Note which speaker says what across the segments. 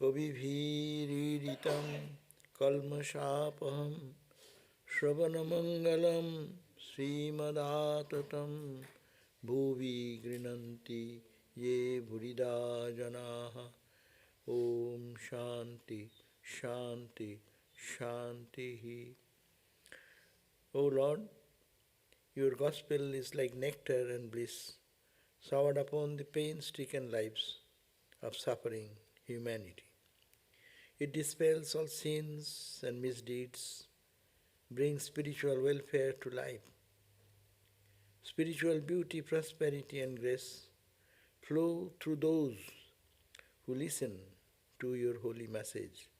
Speaker 1: कविभिरीडितं कल्मषापहं श्रवणमङ्गलं श्रीमदाततं भुवि गृह्णन्ति ये भुरिदा जनाः ॐ शान्ति शान्ति शान्तिः. O Lord, your gospel is like nectar and bliss showered upon the pain-stricken lives of suffering humanity. It dispels all sins and misdeeds, brings spiritual welfare to life. Spiritual beauty, prosperity and grace flow through those who listen to your holy message.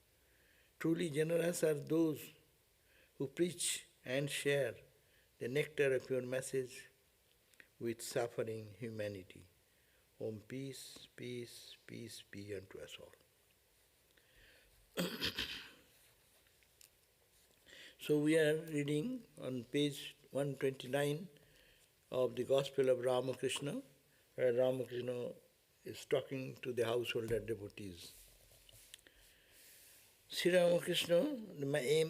Speaker 1: Truly generous are those who preach and share the nectar of your message with suffering humanity. Om, peace, peace, peace be unto us all. So we are reading on page 129 of the Gospel of Ramakrishna, where Ramakrishna is talking to the householder devotees. Sri Ramakrishna, he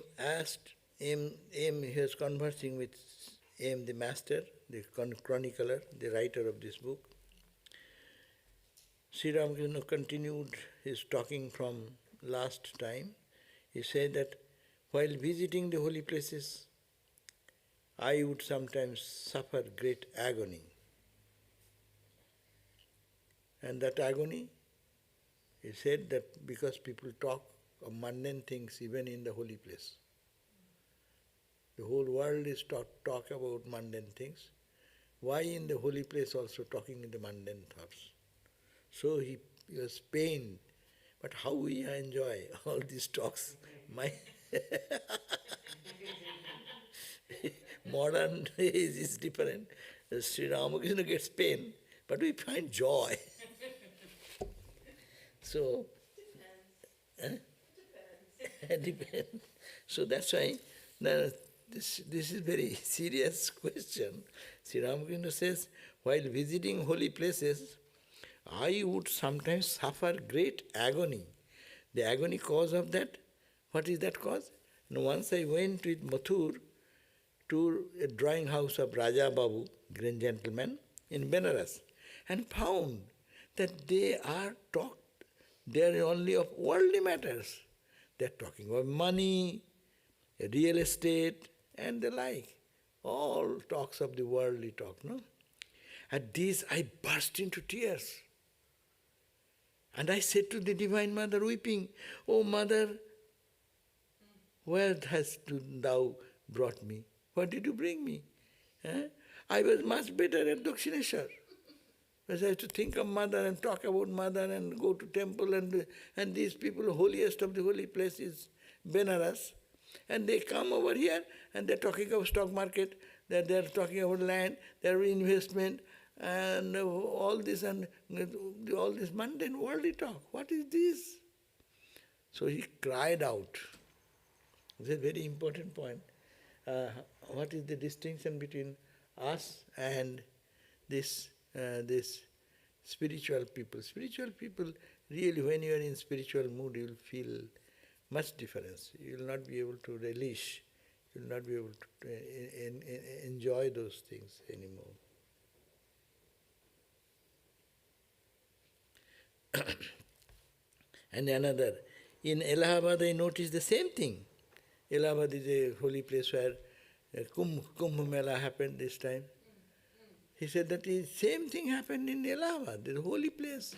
Speaker 1: was conversing with M, the master, the chronicler, the writer of this book. Sri Ramakrishna continued his talking from last time. He said that while visiting the holy places, I would sometimes suffer great agony. And that agony, he said that because people talk of mundane things even in the holy place. The whole world is talk about mundane things. Why in the holy place also talking in the mundane thoughts? So he was pained. But how we enjoy all these talks? My modern age is different. Sri Ramakrishna gets pain, but we find joy. So, depends. So that's why this is very serious question. Sri Ramakrishna says, while visiting holy places, I would sometimes suffer great agony. The agony cause of that, what is that cause? And once I went with Mathur to a drawing house of Raja Babu, grand gentleman, in Benares, and found that they are only of worldly matters. They are talking about money, real estate, and the like. All talks of the worldly talk, no? At this I burst into tears. And I said to the Divine Mother, weeping, "O Mother, where hast thou brought me? What did you bring me? I was much better at Dakshineshwar. Because I have to think of Mother and talk about Mother and go to temple and these people, holiest of the holy place is Benares. And they come over here and they're talking of stock market, they're talking about land, their investment, and all this mundane worldly talk. What is this?" So he cried out. It's a very important point. What is the distinction between us and this spiritual people? Spiritual people, really, when you are in spiritual mood, you will feel much difference. You will not be able to relish, you will not be able to enjoy those things anymore. And another, in Allahabad I noticed the same thing. Allahabad is a holy place where Kumbh Mela happened this time. He said that the same thing happened in Allahabad, the holy place.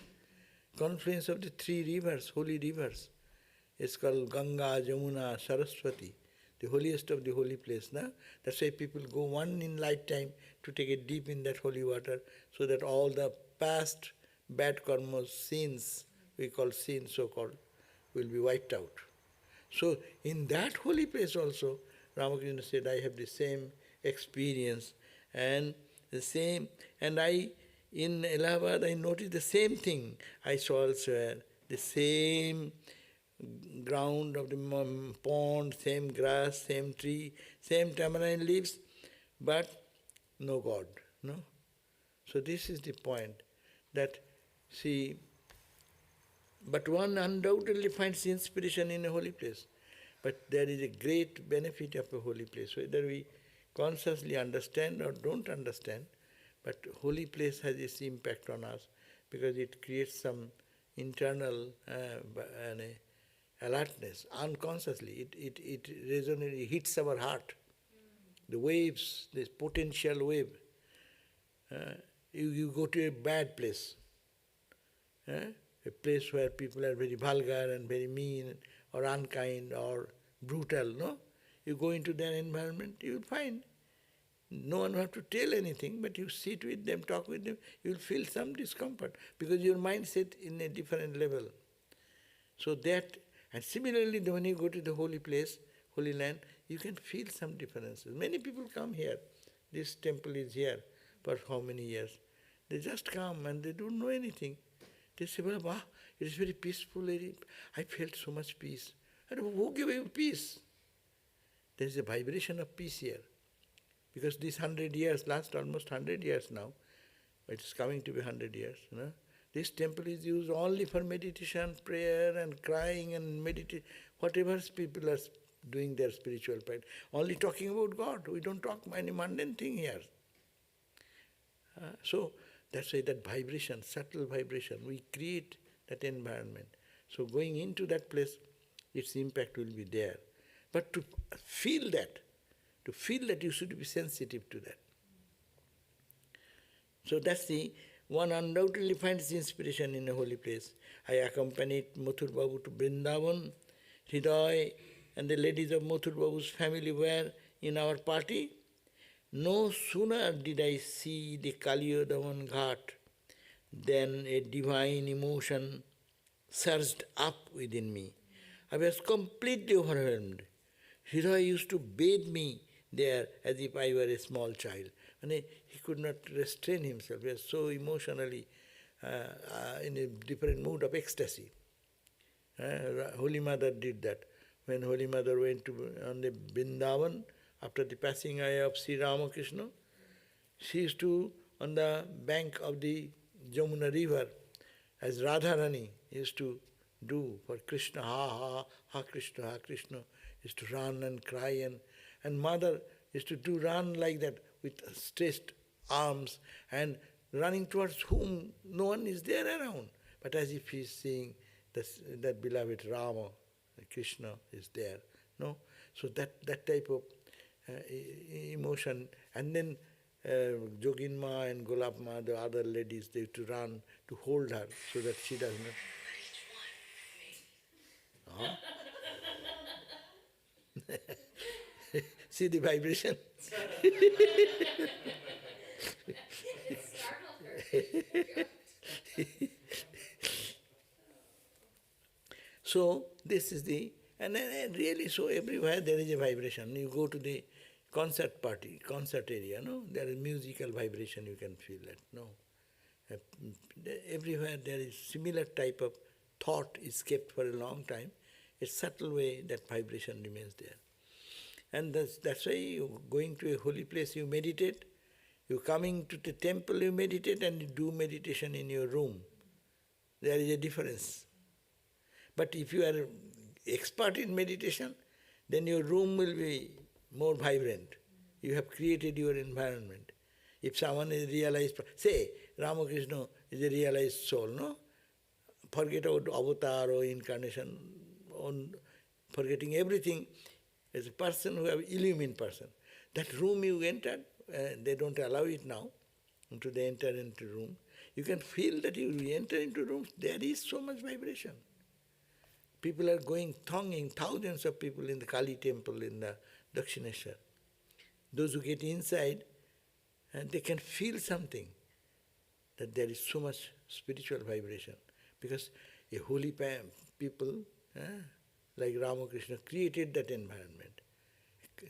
Speaker 1: Confluence of the three rivers, holy rivers. It's called Ganga, Jamuna, Saraswati, the holiest of the holy place. Na? That's why people go one in lifetime to take a dip in that holy water, so that all the past bad karmas, sins, we call sins so-called, will be wiped out. So in that holy place also, Ramakrishna said, I have the same experience and in Allahabad I noticed the same thing. I saw elsewhere the same ground of the pond, same grass, same tree, same tamarind leaves, but no God. No? So this is the point, that see, But one undoubtedly finds inspiration in a holy place. But there is a great benefit of a holy place, whether we consciously understand or don't understand, but holy place has its impact on us because it creates some internal alertness, unconsciously. It resonates, it hits our heart. The waves, this potential wave. You go to a bad place, a place where people are very vulgar and very mean or unkind or brutal, no? You go into their environment, you will find no one will have to tell anything, but you sit with them, talk with them, you will feel some discomfort because your mindset in a different level. So that, and similarly when you go to the holy place, holy land, you can feel some differences. Many people come here. This temple is here for how many years? They just come and they don't know anything. They say, well, wow, it is very peaceful. I felt so much peace. I don't know, who gave you peace? There is a vibration of peace here. Because these 100 years, last almost 100 years now, it is coming to be 100 years. This temple is used only for meditation, prayer and crying and meditation, whatever people are doing their spiritual practice. Only talking about God. We don't talk any mundane thing here. So that's why that vibration, subtle vibration, we create that environment. So going into that place, its impact will be there. But to feel that you should be sensitive to that. So that's the one undoubtedly finds inspiration in a holy place. I accompanied Mathur Babu to Vrindavan. Hriday and the ladies of Mathur Babu's family were in our party. No sooner did I see the Kaliyodaman Ghat than a divine emotion surged up within me. I was completely overwhelmed. Hriday used to bathe me there as if I were a small child. And he could not restrain himself. He was so emotionally in a different mood of ecstasy. Holy Mother did that. When Holy Mother went on the Vrindavan, after the passing away of Sri Ramakrishna, she used to, on the bank of the Jamuna river, as Radharani used to do for Krishna, ha Krishna, used to run and cry, and Mother used to run like that with stretched arms and running towards whom no one is there around, but as if he is seeing that beloved Rama, Krishna is there. No, so that type of emotion, and then Joginma and Golapma, the other ladies, they used to run to hold her so that she does not. See the vibration? So this is the, and really so everywhere there is a vibration. You go to the concert party, concert area, no? There is musical vibration, you can feel that, no? Everywhere there is similar type of thought is kept for a long time. A subtle way that vibration remains there. And that's why you going to a holy place, you meditate. You coming to the temple, you meditate, and you do meditation in your room. There is a difference. But if you are expert in meditation, then your room will be more vibrant. You have created your environment. If someone is realized, say Ramakrishna is a realized soul, no? Forget about avatar or incarnation, forgetting everything. As a person who have illumined person. That room you entered, they don't allow it now, they enter into room. You can feel that you enter into rooms, there is so much vibration. People are going, thronging, thousands of people in the Kali temple in the Dakshineshwar. Those who get inside, they can feel something, that there is so much spiritual vibration. Because a holy people, like Ramakrishna, created that environment.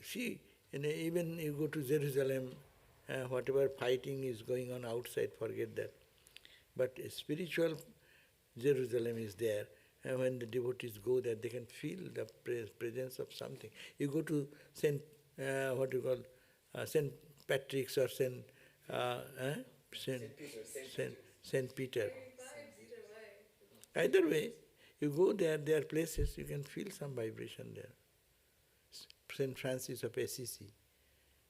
Speaker 1: See, even you go to Jerusalem, whatever fighting is going on outside, forget that. But a spiritual Jerusalem is there, and when the devotees go there, they can feel the presence of something. You go to Saint Patrick's or Saint Peter. Either way, You go there are places, you can feel some vibration there. St. Francis of Assisi,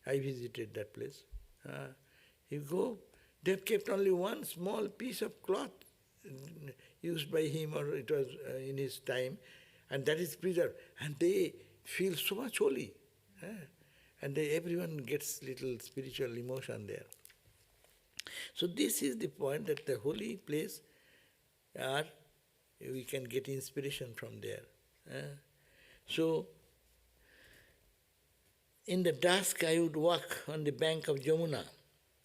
Speaker 1: I visited that place. You go, they've kept only one small piece of cloth used by him, or it was in his time, and that is preserved. And they feel so much holy. And everyone gets little spiritual emotion there. So this is the point, that the holy place we can get inspiration from there. So in the dusk I would walk on the bank of Jamuna,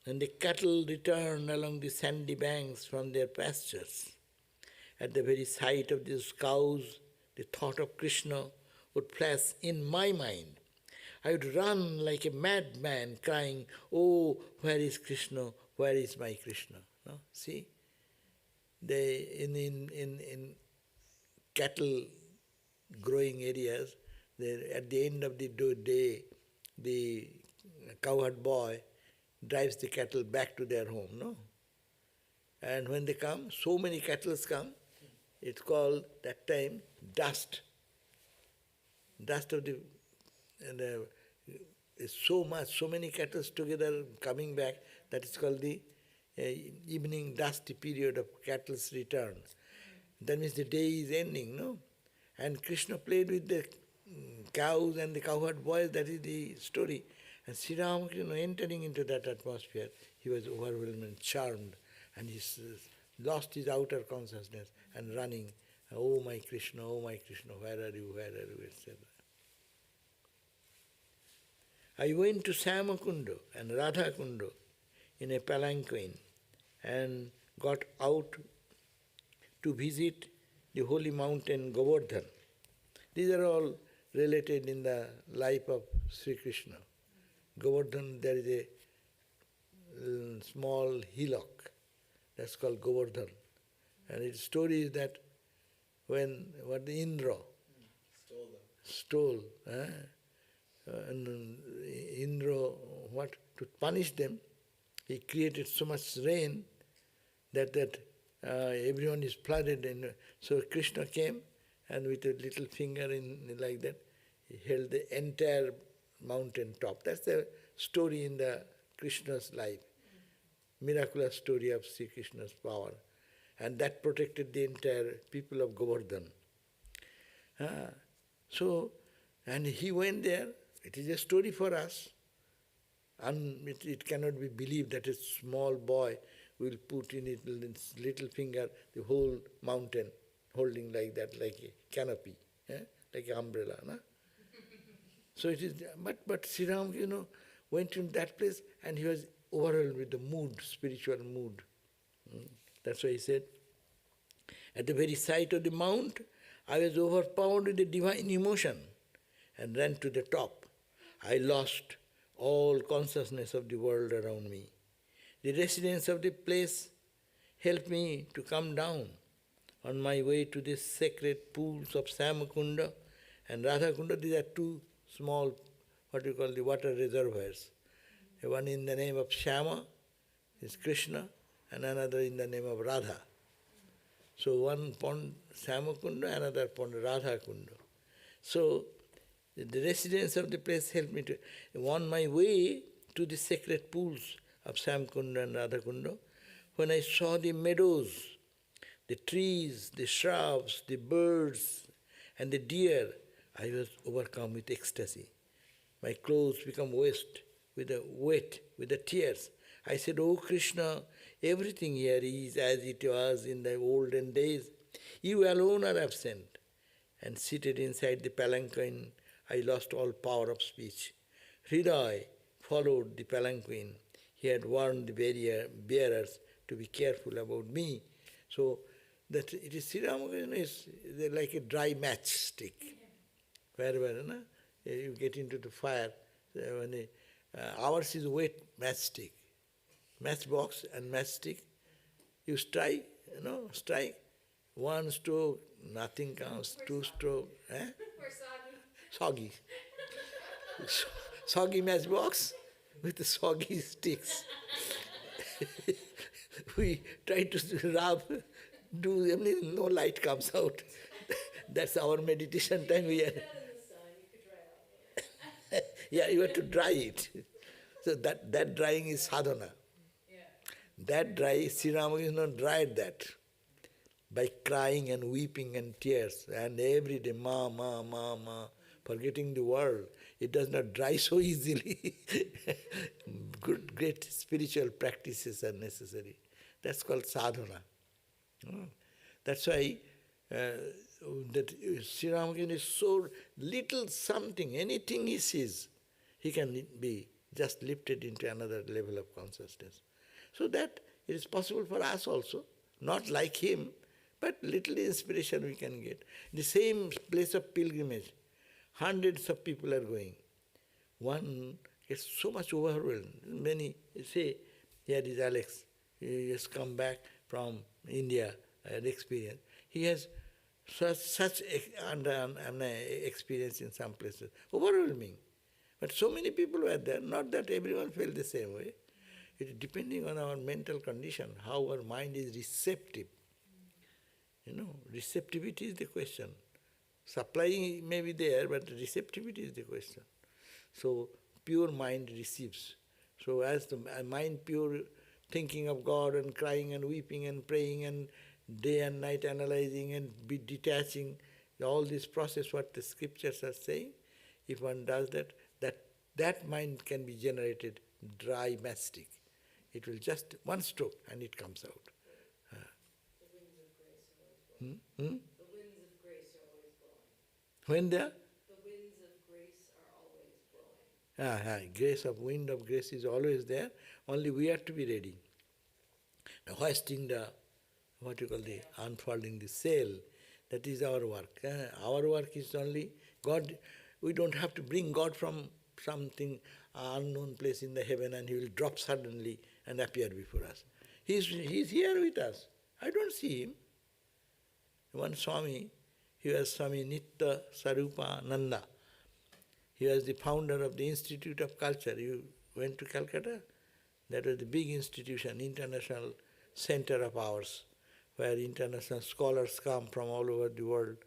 Speaker 1: and the cattle returned along the sandy banks from their pastures. At the very sight of these cows, the thought of Krishna would flash in my mind. I would run like a madman, crying, "Oh, where is Krishna? Where is my Krishna?" No? See, in cattle growing areas, at the end of the day, the cowherd boy drives the cattle back to their home, no? And when they come, so many cattle come, it's called that time dust. Dust of is so much, so many cattle together coming back, that is called the evening dusty period of cattle's return. That means the day is ending, no? And Krishna played with the cows and the cowherd boys, that is the story. And Sri Ramakrishna, entering into that atmosphere, he was overwhelmed and charmed, and he lost his outer consciousness and running, "Oh my Krishna, where are you, etc." I went to Samakundo and Radha Kundo in a palanquin and got out to visit the holy mountain Govardhan. These are all related in the life of Sri Krishna. Govardhan, there is a small hillock, that's called Govardhan. And its story is that when Indra stole, and Indra, to punish them, he created so much rain that everyone is flooded. And so Krishna came, and with a little finger in like that, he held the entire mountain top. That's the story in the Krishna's life, miraculous story of Sri Krishna's power. And that protected the entire people of Govardhan. And he went there. It is a story for us. And it cannot be believed that a small boy will put in his little finger the whole mountain, holding like that, like a canopy, like an umbrella. No? So it is, but Sri Ram, went to that place, and he was overwhelmed with the mood, spiritual mood. That's why he said, at the very sight of the mount, I was overpowered with the divine emotion and ran to the top. I lost all consciousness of the world around me. The residents of the place helped me to come down. On my way to the sacred pools of Samakunda and Radhakunda, these are two small, the water reservoirs. One in the name of Shama, is Krishna, and another in the name of Radha. So one pond Samakunda, another pond Radhakunda. So the residents of the place helped me to, on my way to the sacred pools of Samakunda and Radhakunda, when I saw the meadows, the trees, the shrubs, the birds, and the deer, I was overcome with ecstasy. My clothes become wet with the tears. I said, "Oh Krishna, everything here is as it was in the olden days. You alone are absent." And seated inside the palanquin, I lost all power of speech. Hriday followed the palanquin. He had warned the bearers to be careful about me. So that it is Sri Ramakrishna is like a dry matchstick. Wherever you get into the fire, ours is wet matchstick. Matchbox and matchstick. You strike, one stroke, nothing counts, two stroke. Soggy. Soggy matchbox with the soggy sticks. We try to rub, no light comes out. That's our meditation time. We are yeah, you have to dry it. So that drying is sadhana. That dry, Sri Ramakrishna dried that by crying and weeping and tears and every day, ma, forgetting the world. It does not dry so easily. Great spiritual practices are necessary. That's called sadhana. That's why that Sri Ramakrishna is so little something, anything he sees, he can be just lifted into another level of consciousness. So that it is possible for us also, not like him, but little inspiration we can get. The same place of pilgrimage, hundreds of people are going. One gets so much overwhelmed. Many say, here is Alex, he has come back from India, an experience. He has such experience in some places, overwhelming. But so many people were there, not that everyone felt the same way. It is depending on our mental condition, how our mind is receptive. Receptivity is the question. Supply may be there, but receptivity is the question. So pure mind receives. So as the mind pure, thinking of God and crying and weeping and praying and day and night analyzing and be detaching, all this process what the scriptures are saying, if one does that mind can be generated dry mastic. It will just one stroke and it comes out.
Speaker 2: The winds of grace are always blowing. The winds of grace are always blowing.
Speaker 1: When the
Speaker 2: winds of grace are always blowing.
Speaker 1: Grace of wind of grace is always there. Only we have to be ready. Now, hoisting the unfolding the sail, that is our work. Our work is only God. We don't have to bring God from something unknown place in the heaven and he will drop suddenly and appear before us. He's here with us. I don't see him. One Swami, he was Swami Nitya Sarupa Nanda. He was the founder of the Institute of Culture. You went to Calcutta? That was the big institution, international center of ours, where international scholars come from all over the world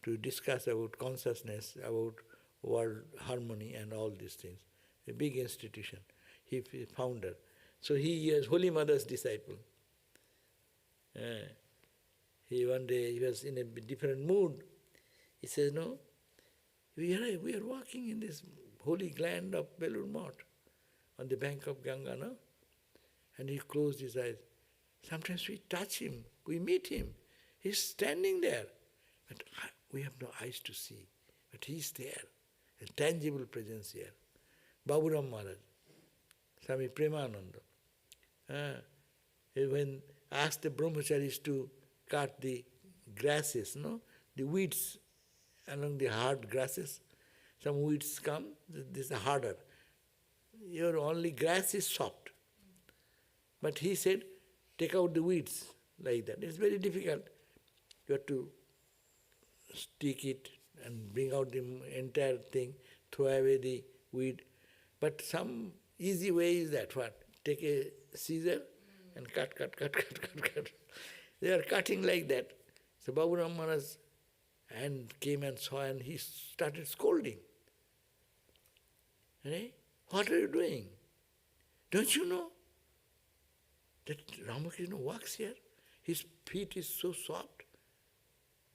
Speaker 1: to discuss about consciousness, about world harmony and all these things. A big institution. He founder. So he is Holy Mother's disciple. One day he was in a different mood. He says, no, we are walking in this holy land of Belur Math on the bank of Ganga, no? And he closed his eyes. Sometimes we touch him, we meet him. He's standing there. But we have no eyes to see. But he's there, a tangible presence here. Baburam Maharaj, Swami Premananda. When asked the brahmacharis to cut the grasses, the weeds along the hard grasses, some weeds come, this is harder. Your only grass is soft. But he said, take out the weeds like that. It's very difficult. You have to stick it and bring out the entire thing, throw away the weed. But some easy way is that what? Take a scissor and cut. They are cutting like that. So Baburam Maharaj's hand came and saw and he started scolding. Hey, what are you doing? Don't you know that Ramakrishna walks here? His feet is so soft.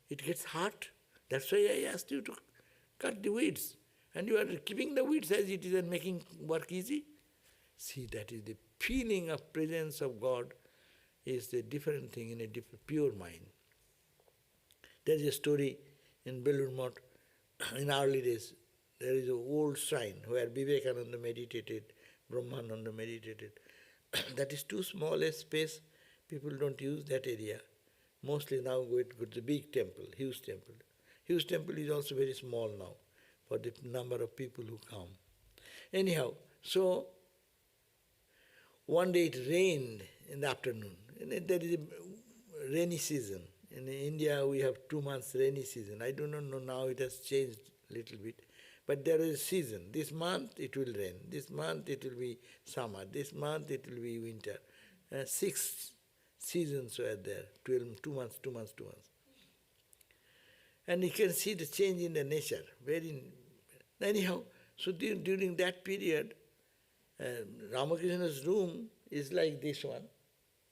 Speaker 1: It gets hard. That's why I asked you to cut the weeds. And you are keeping the weeds as it is and making work easy. See, that is the feeling of presence of God is a different thing in a pure mind. There is a story in Belur Math, in early days, there is an old shrine where Vivekananda meditated, Brahmananda meditated. That is too small a space, people don't use that area. Mostly now go to the big temple, huge temple. Huge temple is also very small now for the number of people who come. Anyhow, so one day it rained in the afternoon. And there is a rainy season. In India we have 2 months rainy season. I do not know now, it has changed a little bit. But there is a season. This month it will rain. This month it will be summer. This month it will be winter. 6 seasons were there. 2 months. And you can see the change in the nature. Anyhow, so during that period, Ramakrishna's room is like this one,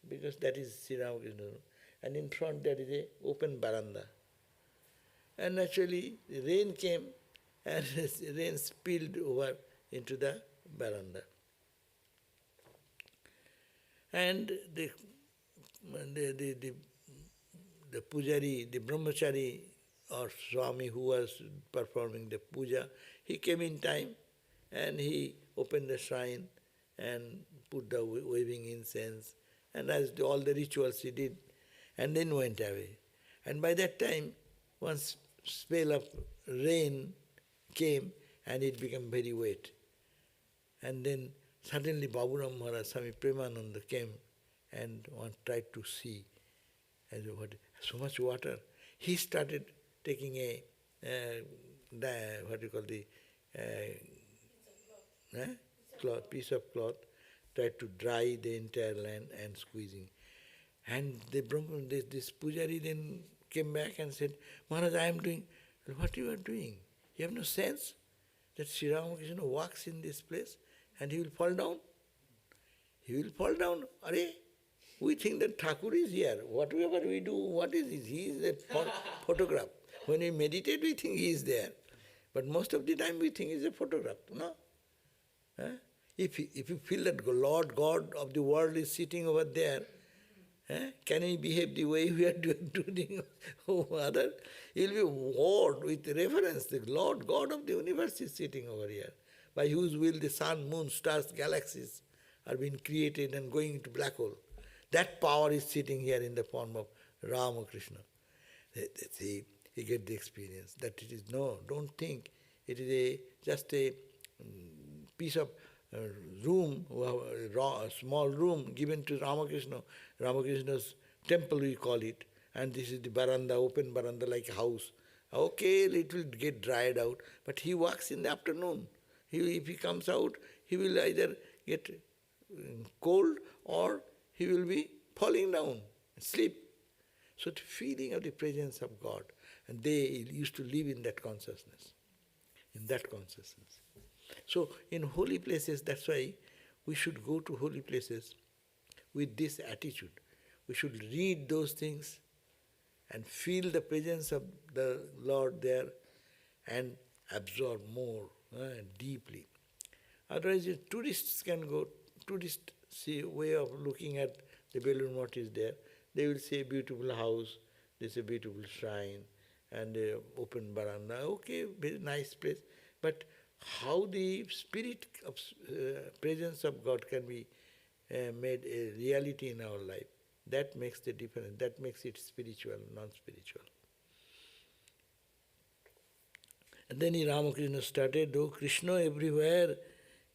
Speaker 1: because that is Sri Ramakrishna's room. And in front there is an open veranda. And naturally, the rain came and the rain spilled over into the veranda. And the pujari, the brahmachari or Swami who was performing the puja, he came in time and he opened the shrine and put the waving incense and as all the rituals he did and then went away. And by that time, one spell of rain came and it became very wet. And then suddenly Baburam Maharaj, Swami Premananda came and one tried to see so much water. He started taking a piece of cloth, tried to dry the entire land and squeezing. And this pujari then came back and said, Maharaj, I am doing, what you are doing? You have no sense that Sri Ramakrishna walks in this place and he will fall down? He will fall down. Are? We think that Thakur is here. Whatever we do, what is this? He is a photograph. When we meditate, we think he is there. But most of the time we think he is a photograph. No? If you feel that Lord God of the world is sitting over there, can he behave the way we are doing other? He will be wowed with reference. The Lord God of the universe is sitting over here, by whose will the sun, moon, stars, galaxies are being created and going into black hole. That power is sitting here in the form of Ramakrishna. See, you get the experience that it is, no, don't think. It is just a piece of room, a small room given to Ramakrishna, Ramakrishna's temple we call it, and this is the veranda, open veranda like a house. Okay, it will get dried out, but he walks in the afternoon. If he comes out, he will either get cold or he will be falling down, sleep. So the feeling of the presence of God, and they used to live in that consciousness, So in holy places, that's why we should go to holy places with this attitude. We should read those things and feel the presence of the Lord there and absorb more deeply. Otherwise, tourists can go, way of looking at the Belur Math is there. They will say beautiful house, there's a beautiful shrine, and open veranda. Okay, very nice place. But how the spirit of presence of God can be made a reality in our life, that makes the difference. That makes it spiritual, non-spiritual. And then Ramakrishna started, though Krishna everywhere,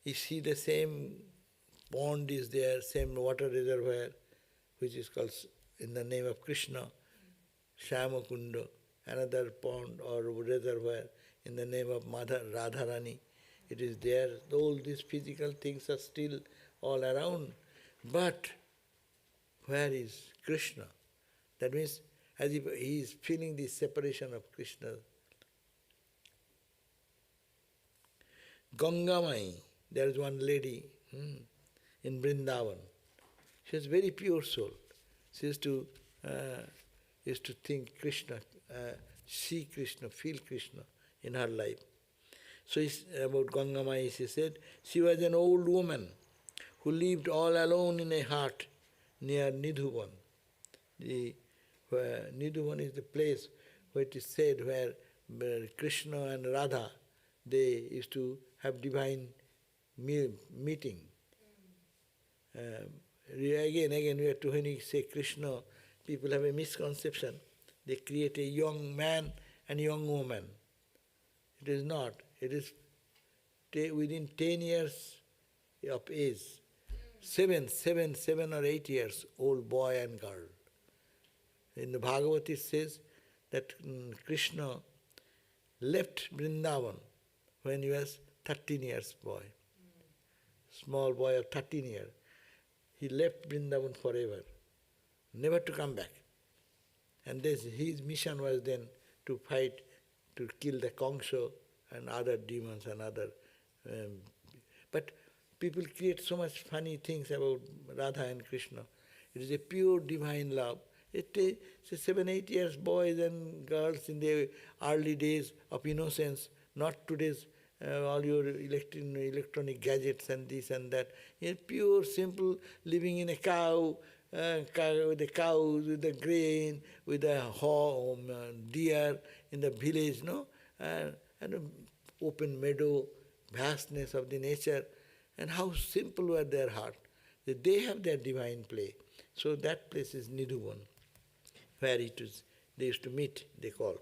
Speaker 1: you see the same pond is there, same water reservoir, which is called in the name of Krishna, Shyamakunda, another pond or reservoir in the name of Radharani. It is there. All these physical things are still all around. But where is Krishna? That means as if he is feeling the separation of Krishna. Gangamai, there is one lady in Vrindavan. She is very pure soul. She used to think Krishna, see Krishna, feel Krishna in her life. So about Gangamai, she said, she was an old woman who lived all alone in a hut near Nidhuvan. Nidhuvan is the place where it is said where Krishna and Radha, they used to have divine meeting. Again, when you say Krishna, people have a misconception. They create a young man and young woman. It is not. It is within 10 years of age, 7 or 8 years old boy and girl. In the Bhagavad it says that Krishna left Vrindavan when he was 13 years boy. Small boy of 13 years. He left Vrindavan forever, never to come back. And his mission was then to fight, to kill the Kongso and other demons and other. Um, but people create so much funny things about Radha and Krishna. It is a pure divine love. It is 7, 8 years boys and girls in their early days of innocence, not today's all your electronic gadgets and this and that. In pure, simple, living in a cow with the cows, with the grain, with the deer in the village, no? And an open meadow, vastness of the nature, and how simple were their heart. They have their divine play. So that place is Nidhuvan, where they used to meet, they call.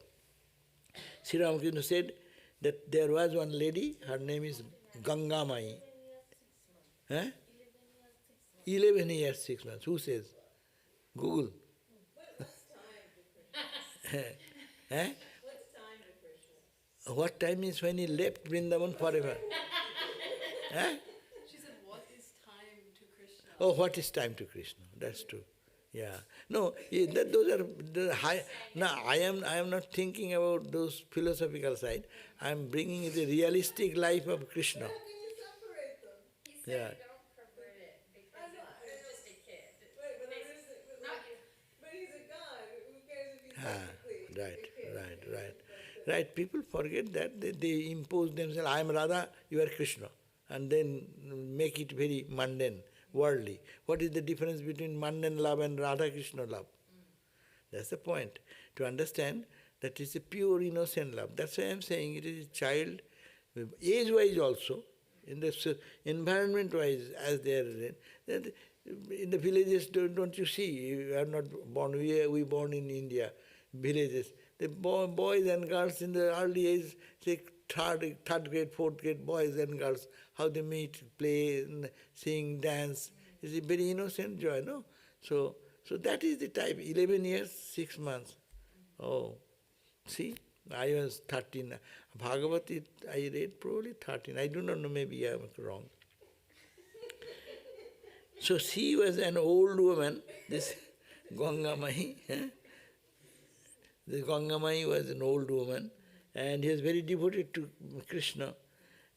Speaker 1: Sri Ramakrishna said that there was one lady, her name is Gangamai. 11 years, 6 months. Who says? Google.
Speaker 2: What's time to Krishna?
Speaker 1: Eh?
Speaker 2: What's time to Krishna?
Speaker 1: What time is when he left Vrindavan forever? Eh?
Speaker 2: She said, what is time to Krishna?
Speaker 1: Oh, what is time to Krishna? That's true. Yeah. No, those are the high. No, I am not thinking about those philosophical side. I am bringing the realistic life of Krishna.
Speaker 2: How can you separate them?
Speaker 3: He said
Speaker 1: Yeah.
Speaker 3: you don't pervert it because he's just a kid.
Speaker 2: Wait, but he's a god. Who cares if he's technically
Speaker 1: Right,
Speaker 2: a kid?
Speaker 1: right. Right, people forget that. They impose themselves, I am Radha, you are Krishna, and then make it very mundane, worldly. What is the difference between mundane love and Radha Krishna love? That's the point. To understand that it's a pure innocent love. That's why I am saying it is a child, age-wise also, in the environment-wise, as they are in the villages, don't you see? You are not born. We born in India, villages. The boys and girls in the early age, say third grade, fourth grade, boys and girls, how they meet, play, sing, dance. It's a very innocent joy, no? So that is the type, 11 years, 6 months. Oh, see, I was 13. Bhagavad I read probably 13. I do not know, maybe I am wrong. So she was an old woman, this Gangamai. This Gangamai was an old woman, and he was very devoted to Krishna.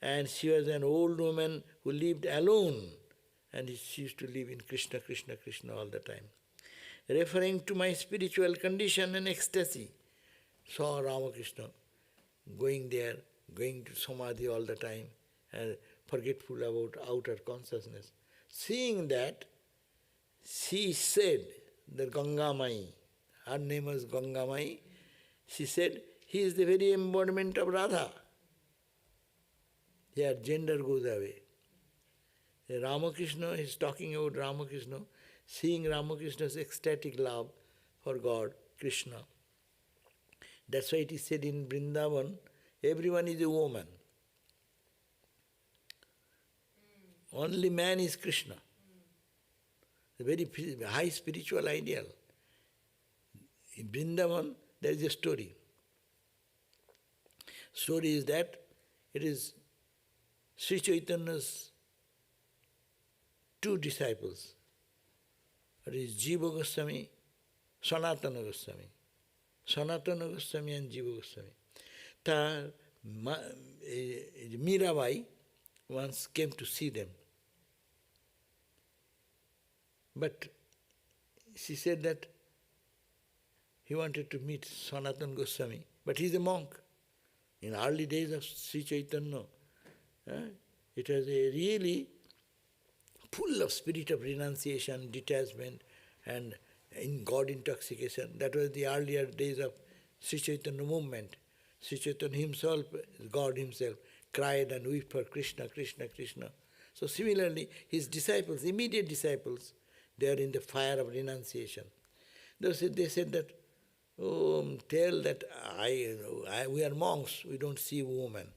Speaker 1: And she was an old woman who lived alone, and she used to live in Krishna, Krishna, Krishna all the time. Referring to my spiritual condition and ecstasy, saw Ramakrishna going there, going to Samadhi all the time, and forgetful about outer consciousness. Seeing that, she said, the Gangamai, her name was Gangamai, she said, he is the very embodiment of Radha. Here gender goes away. Ramakrishna is talking about Ramakrishna, seeing Ramakrishna's ecstatic love for God, Krishna. That's why it is said in Vrindavan, everyone is a woman. Only man is Krishna. A very high spiritual ideal. In Vrindavan, there is a story. Story is that it is Sri Chaitanya's two disciples. It is Jiva Goswami, Sanatana Goswami. Sanatana Goswami and Jiva Goswami. Mirabai once came to see them. But she said that he wanted to meet Sanatana Goswami, but he is a monk. In early days of Sri Chaitanya, it was a really full of spirit of renunciation, detachment, and in God intoxication. That was the earlier days of Sri Chaitanya movement. Sri Chaitanya himself, God himself, cried and wept for Krishna, Krishna, Krishna. So similarly, his disciples, immediate disciples, they are in the fire of renunciation. They said that, oh, tell that we are monks, we don't see women.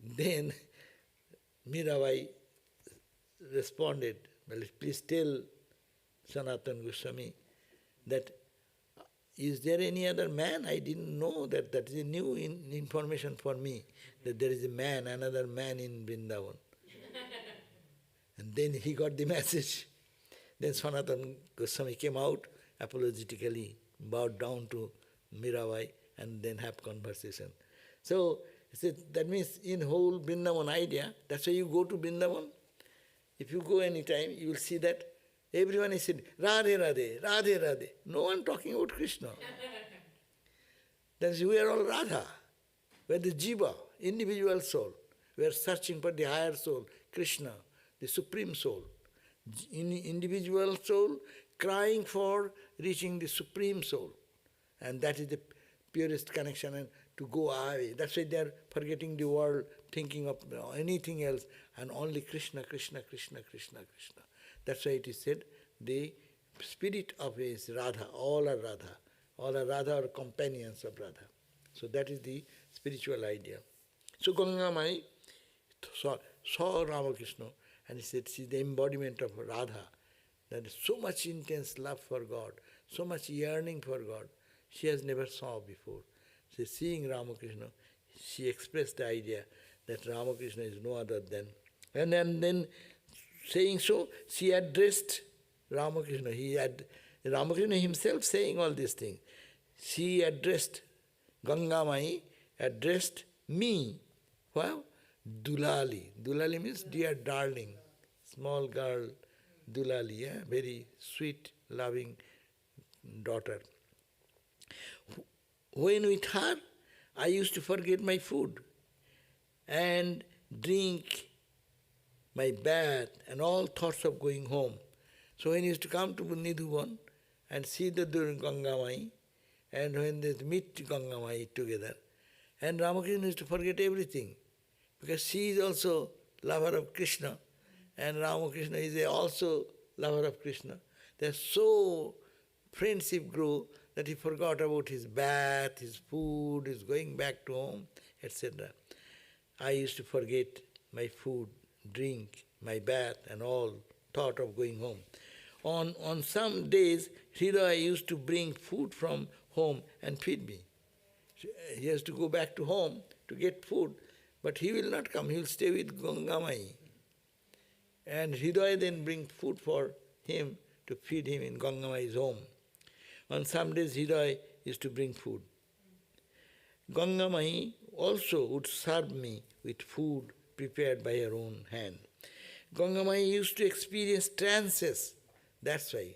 Speaker 1: Then Mirabai responded, well, please tell Sanatana Goswami that is there any other man? I didn't know that. That is a new information for me, that there is a man, another man in Vrindavan. And then he got the message. Then Sanatana Goswami came out apologetically, bowed down to Mirabai and then have conversation. So that means in whole Vrindavan idea, that's why you go to Vrindavan. If you go anytime, you will see that everyone is saying, Radhe Radhe, Radhe Radhe. No one talking about Krishna. That is, we are all Radha. We are the Jiva, individual soul. We are searching for the higher soul, Krishna, the supreme soul. Individual soul crying for reaching the supreme soul. And that is the purest connection, and to go away. That's why they are forgetting the world, thinking of anything else, and only Krishna, Krishna, Krishna, Krishna, Krishna. That's why it is said, the spirit of is Radha, all are Radha. All are Radha or companions of Radha. So that is the spiritual idea. So Ganga Mai saw Ramakrishna and he said, she is the embodiment of Radha. There is so much intense love for God, so much yearning for God, she has never saw before. So seeing Ramakrishna, she expressed the idea that Ramakrishna is no other than. And then saying so, she addressed Ramakrishna. Ramakrishna himself saying all these things. She addressed, Ganga Mai addressed me. Well, Dulali. Dulali means dear darling, small girl, Dulali, yeah? Very sweet, loving daughter. When with her, I used to forget my food and drink my bath and all thoughts of going home. So when he used to come to Nidhuvan and see the Ganga Mai, and when they meet Ganga Mai together, and Ramakrishna used to forget everything, because she is also lover of Krishna, and Ramakrishna is also lover of Krishna. They are so friendship grew that he forgot about his bath, his food, his going back to home, etc. I used to forget my food, drink, my bath, and all thought of going home. On some days, Hridaya used to bring food from home and feed me. He has to go back to home to get food, but he will not come, he will stay with Ganga Mai. And Hridaya then bring food for him to feed him in Ganga Mai's home. On some days, Hridaya used to bring food. Ganga Mai also would serve me with food prepared by her own hand. Ganga Mai used to experience trances. That's why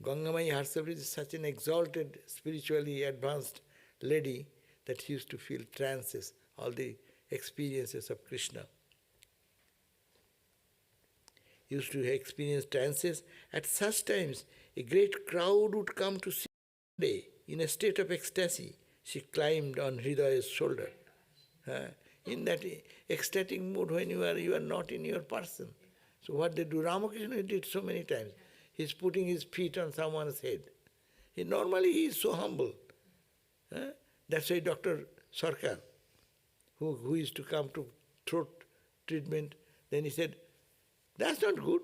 Speaker 1: Ganga Mai herself is such an exalted, spiritually advanced lady that she used to feel trances, all the experiences of Krishna. Used to experience trances. At such times, a great crowd would come to see her. In a state of ecstasy, she climbed on Hridaya's shoulder. In that ecstatic mood when you are not in your person. So what they do, Ramakrishna did so many times. He's putting his feet on someone's head. Normally he is so humble. That's why Dr. Sarkar, who used to come to throat treatment, then he said, that's not good.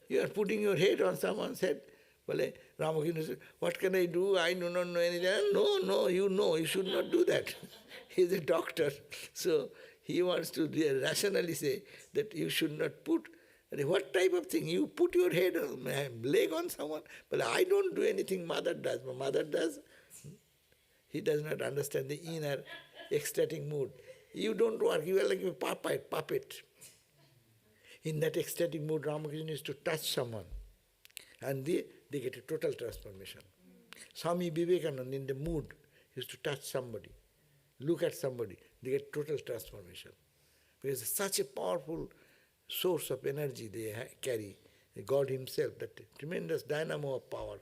Speaker 1: You are putting your head on someone's head. Well, Ramakrishna said, what can I do? I do not know anything. No, you know, you should not do that. He is a doctor. So he wants to rationally say that you should not put, what type of thing? You put your head or leg on someone? Well, I don't do anything mother does. My mother does. He does not understand the inner ecstatic mood. You don't work, you are like a puppet. In that ecstatic mood, Ramakrishna is to touch someone. And they get a total transformation. Swami Vivekananda, in the mood, used to touch somebody, look at somebody, they get total transformation. Because such a powerful source of energy they carry, God himself, that tremendous dynamo of power.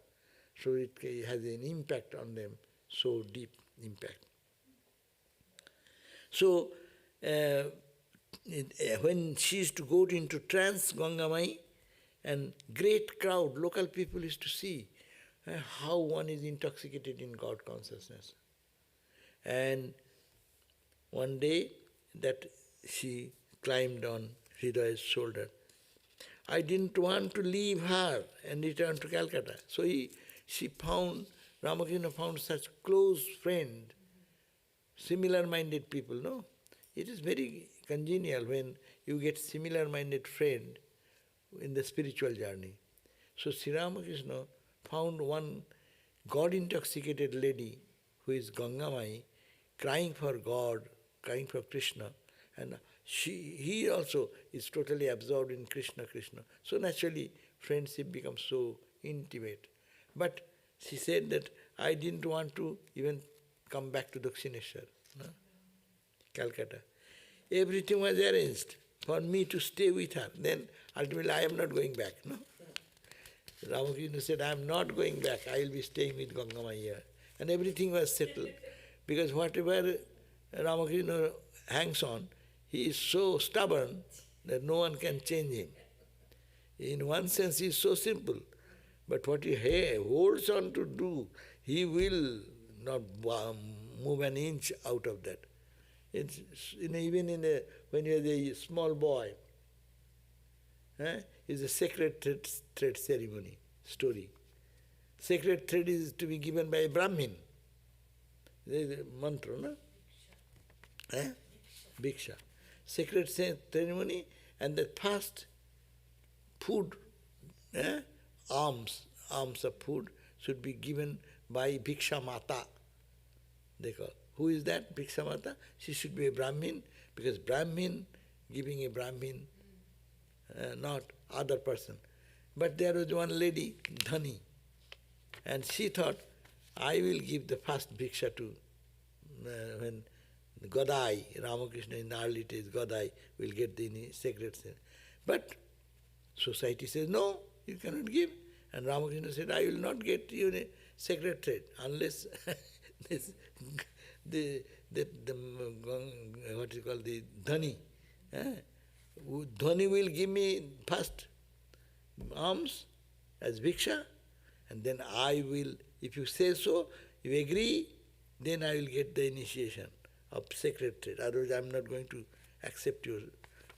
Speaker 1: So it has an impact on them, so deep impact. So, when she used to go into trance, Ganga Mai, and great crowd, local people used to see how one is intoxicated in God consciousness. And one day that she climbed on Hridaya's shoulder, I didn't want to leave her and return to Calcutta. So Ramakrishna found such close friend, similar-minded people, no? It is very congenial when you get similar-minded friend in the spiritual journey. So Sri Ramakrishna found one God-intoxicated lady who is Gangamai, crying for God, crying for Krishna, and he also is totally absorbed in Krishna, Krishna. So naturally, friendship becomes so intimate. But she said that I didn't want to even come back to Dakshineshwar, no? Calcutta. Everything was arranged for me to stay with her. Then ultimately I am not going back, no? Ramakrishna said, I am not going back, I will be staying with Gangamai here. And everything was settled. Because whatever Ramakrishna hangs on, he is so stubborn that no one can change him. In one sense, he is so simple. But what he holds on to do, he will not move an inch out of that. It's, even when you are a small boy, it's a sacred thread ceremony, story. Sacred thread is to be given by a Brahmin. There is a mantra, no? Bhiksha. Sacred ceremony, and the first food, alms of food should be given by Bhiksha Mata. They call. Who is that Bhiksha Mata? She should be a Brahmin, because Brahmin giving a Brahmin, not other person. But there was one lady, Dhani, and she thought, I will give the first Bhiksha to, when Godai, Ramakrishna in the early days, Godai will get the sacred sin. But society says, no, you cannot give. And Ramakrishna said, I will not get you a sacred thread unless what is called the Dhani. Dhani will give me first alms as Bhiksha, and then I will, if you say so, if you agree, then I will get the initiation of sacred thread. Otherwise I am not going to accept your.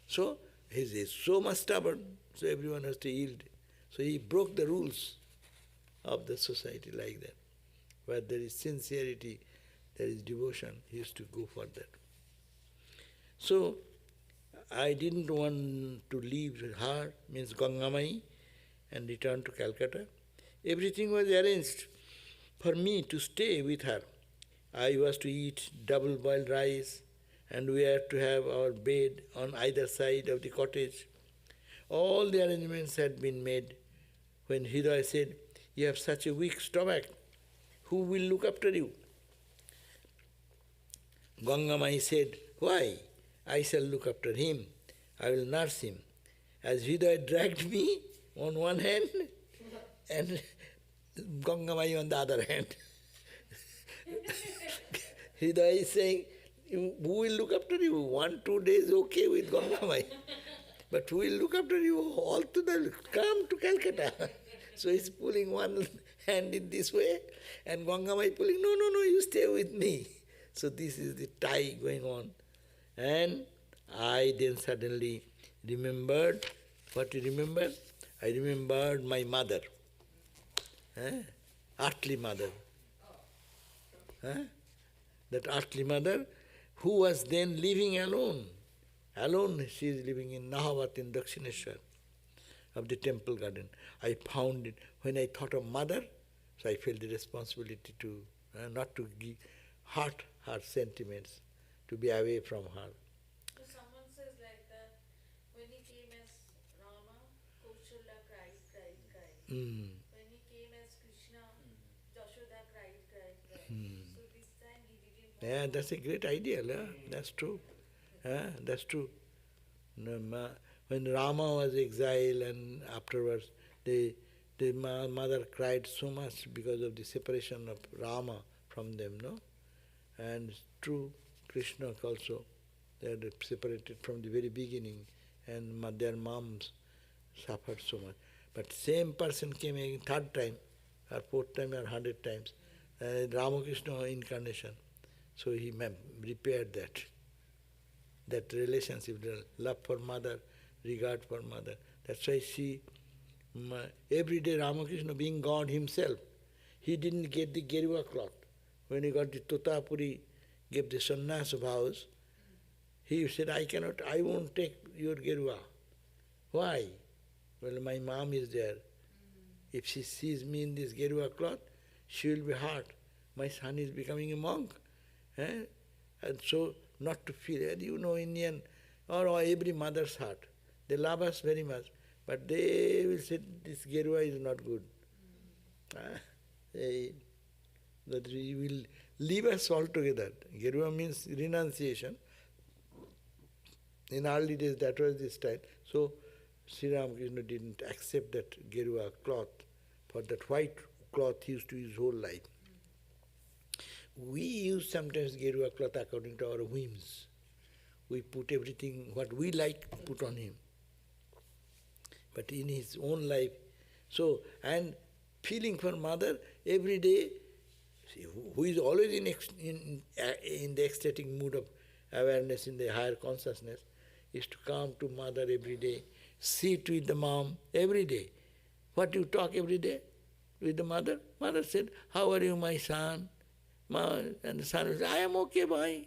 Speaker 1: So he is so much stubborn, so everyone has to yield. So he broke the rules of the society like that. Where there is sincerity, there is devotion, he used to go for that. So I didn't want to leave her, means Gangamai, and return to Calcutta. Everything was arranged for me to stay with her. I was to eat double-boiled rice, and we had to have our bed on either side of the cottage. All the arrangements had been made. When Hridaya said, you have such a weak stomach, who will look after you? Gangamai said, why? I shall look after him. I will nurse him. As Hridaya dragged me on one hand, and Gangamai on the other hand. Hridaya is saying, who will look after you? 1-2 days okay with Gangamai. But who will look after you all to the, come to Calcutta. So he's pulling one hand in this way, and Gangamai pulling, no, you stay with me. So this is the tie going on. And I then suddenly remembered, what you remember? I remembered my mother, earthly mother. That earthly mother who was then living alone. Alone she is living in Nahavat in Dakshineshwar of the temple garden. I found it. When I thought of mother, so I felt the responsibility to, not to hurt her sentiments, to be away from her.
Speaker 2: So someone says like that, when he came as Rama, Kausalya cried. When he came as Krishna, Jashoda cried. So this time he didn't.
Speaker 1: Yeah, that's a great idea. Yeah? That's true. That's true. When Rama was exiled and afterwards, the mother cried so much because of the separation of Rama from them, no? And it's true, Krishna also, they are separated from the very beginning, and their moms suffered so much. But same person came again third time, or fourth time, or 100 times, Ramakrishna incarnation. So he repaired that relationship, the love for mother, regard for mother. That's why every day Ramakrishna being God himself, he didn't get the Gerua cloth. When he got the Totapuri, gave the sannyas vows, he said, I won't take your Gerua. Why? Well, my mom is there. If she sees me in this Gerua cloth, she will be hurt. My son is becoming a monk. Eh? And so, not to feel, and Indian, or every mother's heart, they love us very much, but they will say, this Gerua is not good. That we will leave us altogether. Gerua means renunciation. In early days, that was the style. So, Sri Ramakrishna didn't accept that Gerua cloth, for that white cloth he used to use whole life. We use sometimes Gerua cloth according to our whims. We put everything, what we like, put on him. But in his own life, so, and feeling for mother every day, who is always in the ecstatic mood of awareness in the higher consciousness, is to come to mother every day, sit with the mom every day. What do you talk every day with the mother? Mother said, how are you, my son? And the son will say, I am okay, boy.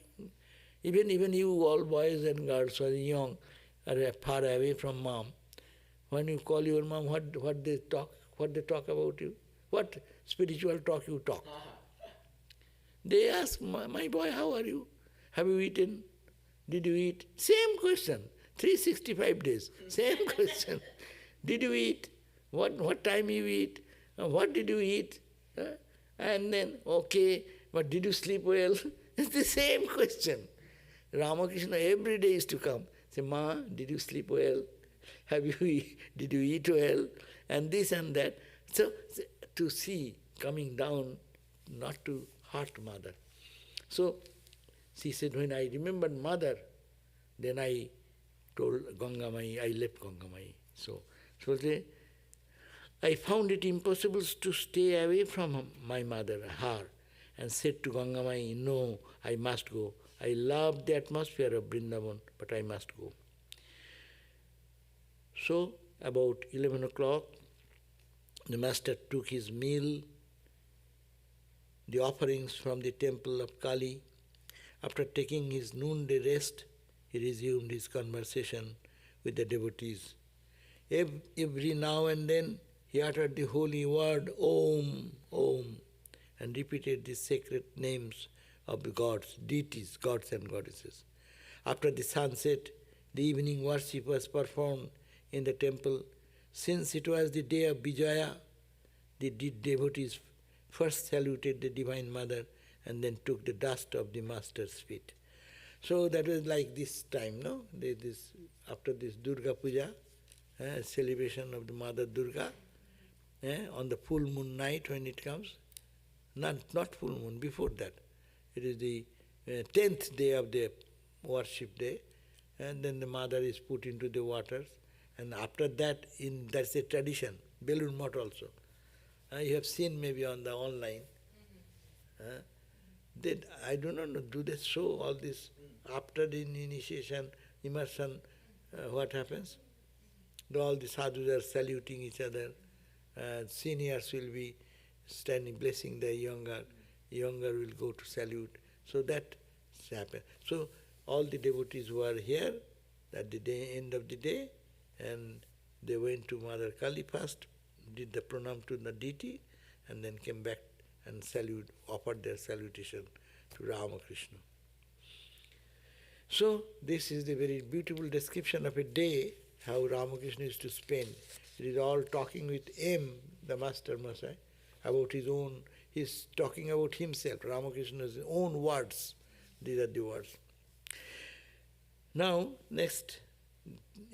Speaker 1: Even you, all boys and girls who are young, are far away from mom. When you call your mom, what they talk about you? What spiritual talk you talk? They ask, my boy, how are you? Have you eaten? Did you eat? Same question. 365 days. Same question. Did you eat? What time you eat? What did you eat? And then, okay, but did you sleep well? It's the same question. Ramakrishna every day is to come. Say, Ma, did you sleep well? Did you eat well? And this and that. So, to see coming down, not to hurt mother. So, she said, when I remembered mother, then I told Gangamai, I left Gangamai. So I found it impossible to stay away from my mother, her, and said to Gangamai, no, I must go. I love the atmosphere of Vrindavan, but I must go. So, about 11 o'clock, the master took his meal, the offerings from the temple of Kali. After taking his noonday rest, he resumed his conversation with the devotees. Every now and then, he uttered the holy word, Om, Om, and repeated the sacred names of the gods, deities, gods and goddesses. After the sunset, the evening worship was performed in the temple. Since it was the day of Vijaya, the devotees first saluted the Divine Mother and then took the dust of the Master's feet. So that was like this time, no? After this Durga Puja, celebration of the Mother Durga, on the full moon night when it comes, not full moon, before that. It is the 10th day of the worship day, and then the mother is put into the waters, and after that, that's a tradition, Belur Math also. You have seen maybe on the online. I do not know, do they show all this after the initiation, immersion, what happens? All the sadhus are saluting each other. Seniors will be standing, blessing the younger. Younger will go to salute. So that happens. So all the devotees who are here at the end of the day, and they went to Mother Kali first, did the pranam to the deity, and then came back and offered their salutation to Ramakrishna. So this is the very beautiful description of a day, how Ramakrishna used to spend. It is all talking with M, the Master Masai, about his own, he's talking about himself, Ramakrishna's own words. These are the words. Now, next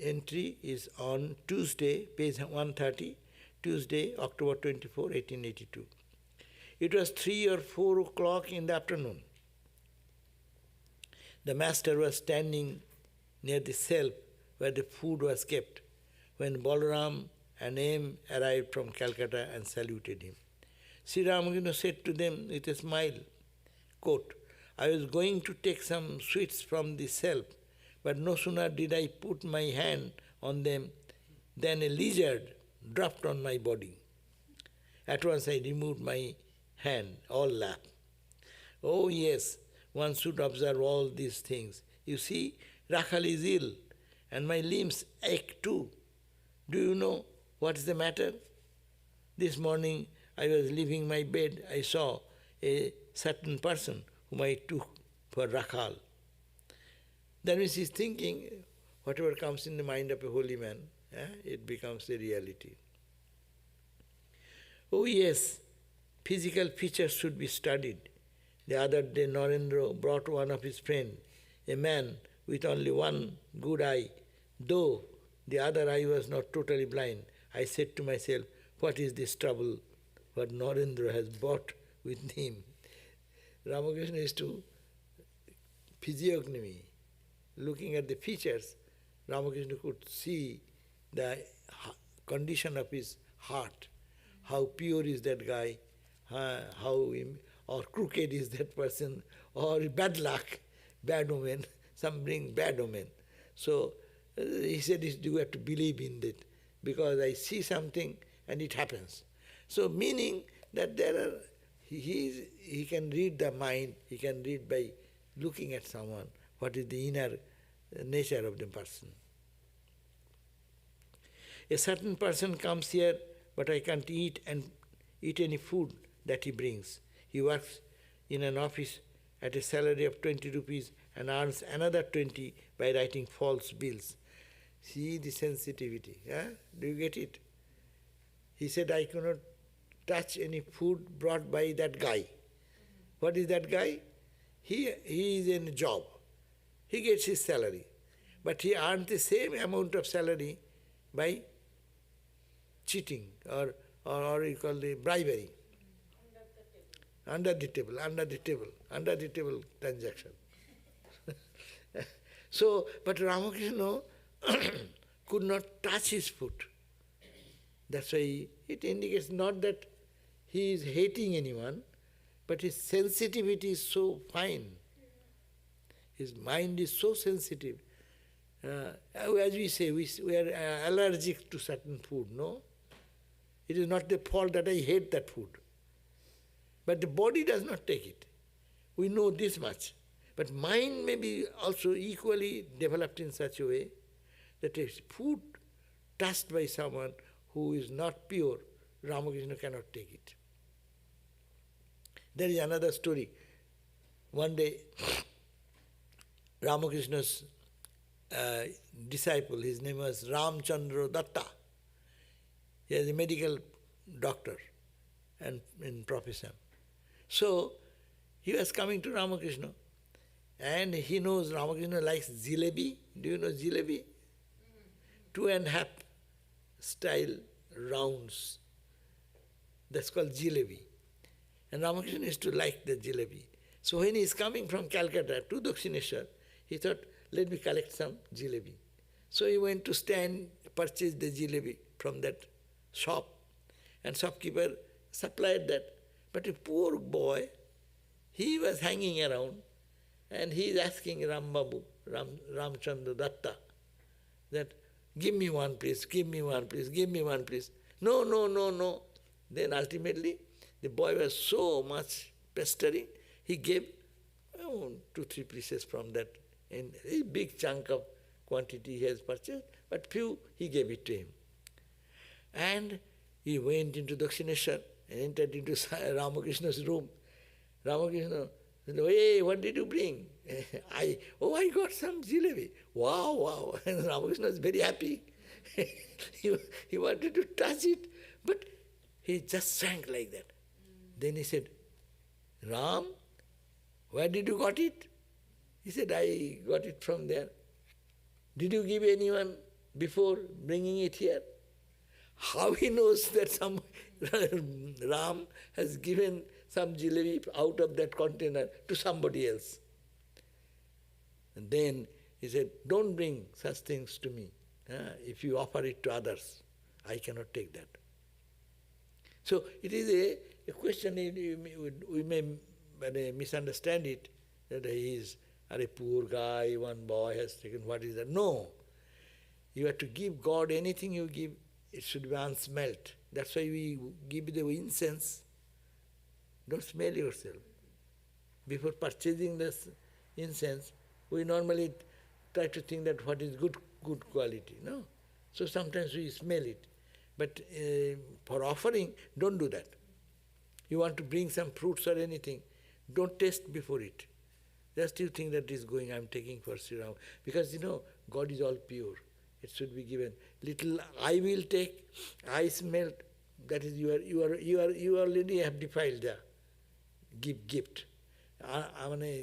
Speaker 1: entry is on Tuesday, page 130, Tuesday, October 24, 1882. It was 3 or 4 o'clock in the afternoon. The master was standing near the shelf where the food was kept when Balaram and M arrived from Calcutta and saluted him. Sri Ramakrishna said to them with a smile, quote, I was going to take some sweets from the shelf, but no sooner did I put my hand on them than a lizard dropped on my body. At once I removed my hand, all laugh. Oh yes, one should observe all these things. You see, Rakhal is ill, and my limbs ache too. Do you know what is the matter? This morning I was leaving my bed, I saw a certain person whom I took for Rakhal. That means he's thinking, whatever comes in the mind of a holy man, it becomes a reality. Oh yes, physical features should be studied. The other day Narendra brought one of his friends, a man with only one good eye, though the other eye was not totally blind. I said to myself, what is this trouble what Narendra has brought with him? Ramakrishna is to physiognomy, looking at the features, Ramakrishna could see the condition of his heart, how pure is that guy, or crooked is that person, or bad luck, bad omen, some bring bad omen. So he said you have to believe in that, because I see something and it happens. So meaning that he can read the mind, he can read by looking at someone, what is the inner nature of the person. A certain person comes here, but I can't eat any food that he brings. He works in an office at a salary of 20 rupees and earns another 20 by writing false bills. See the sensitivity. Do you get it? He said, I cannot touch any food brought by that guy. What is that guy? He is in a job. He gets his salary. But he earns the same amount of salary by cheating or you call the bribery. Under the table transaction. So, but Ramakrishna could not touch his foot. That's why it indicates not that he is hating anyone, but his sensitivity is so fine. His mind is so sensitive. As we say, we are allergic to certain food, no? It is not the fault that I hate that food. But the body does not take it. We know this much. But mind may be also equally developed in such a way that if food touched by someone who is not pure, Ramakrishna cannot take it. There is another story. One day, Ramakrishna's disciple, his name was Ramchandra Datta. He is a medical doctor and in profession. So, he was coming to Ramakrishna, and he knows Ramakrishna likes jalebi. Do you know jalebi? 2.5 style rounds. That's called jalebi. And Ramakrishna used to like the jalebi. So when he is coming from Calcutta to Dakshineshwar, he thought, let me collect some jalebi. So he went to stand, purchase the jalebi from that shop, and shopkeeper supplied that. But a poor boy, he was hanging around, and he is asking Ramchandra Datta, that give me one please, give me one please, give me one please. No, no, no, no. Then ultimately, the boy was so much pestering, he gave 2-3 pieces from that, and a big chunk of quantity he has purchased, but few he gave it to him. And he went into Dakshineshwar and entered into Ramakrishna's room. Ramakrishna said, hey, what did you bring? I got some jalebi. Wow, wow. And Ramakrishna was very happy. he wanted to touch it, but he just sank like that. Then he said, Ram, where did you got it? He said, I got it from there. Did you give anyone before bringing it here? How he knows that some Ram has given some jalebi out of that container to somebody else? And then he said, don't bring such things to me. If you offer it to others, I cannot take that. So it is a question, we may misunderstand it, that he is a poor guy, one boy has taken, what is that? No. You have to give God anything you give, it should be unsmelt. That's why we give the incense. Don't smell yourself. Before purchasing this incense, we normally try to think that what is good quality. No. So sometimes we smell it. But for offering, don't do that. You want to bring some fruits or anything, don't taste before it. Just you think that is going, I'm taking for Sri Ram. Because God is all pure. It should be given. Little I will take, I smell, that is you already have defiled the gift.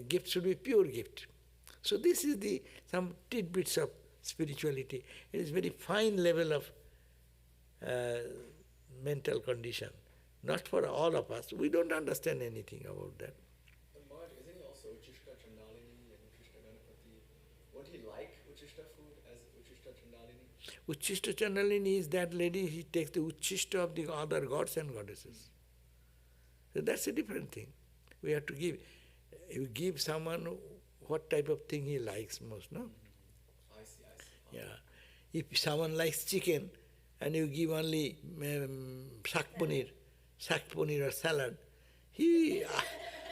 Speaker 1: Gift should be pure gift. So this is some tidbits of spirituality. It is very fine level of mental condition. Not for all of us. We don't understand anything about that.
Speaker 4: But Maharaj, isn't he also Uchishta Chandalini and Uchishta Ganapati? Won't he like Uchishta food as Uchishta Chandalini?
Speaker 1: Uchishta Chandalini is that lady, he takes the Uchishta of the other gods and goddesses. So that's a different thing. We have to give. You give someone what type of thing he likes most, no?
Speaker 4: I see.
Speaker 1: Yeah. If someone likes chicken and you give only sak paneer or salad, he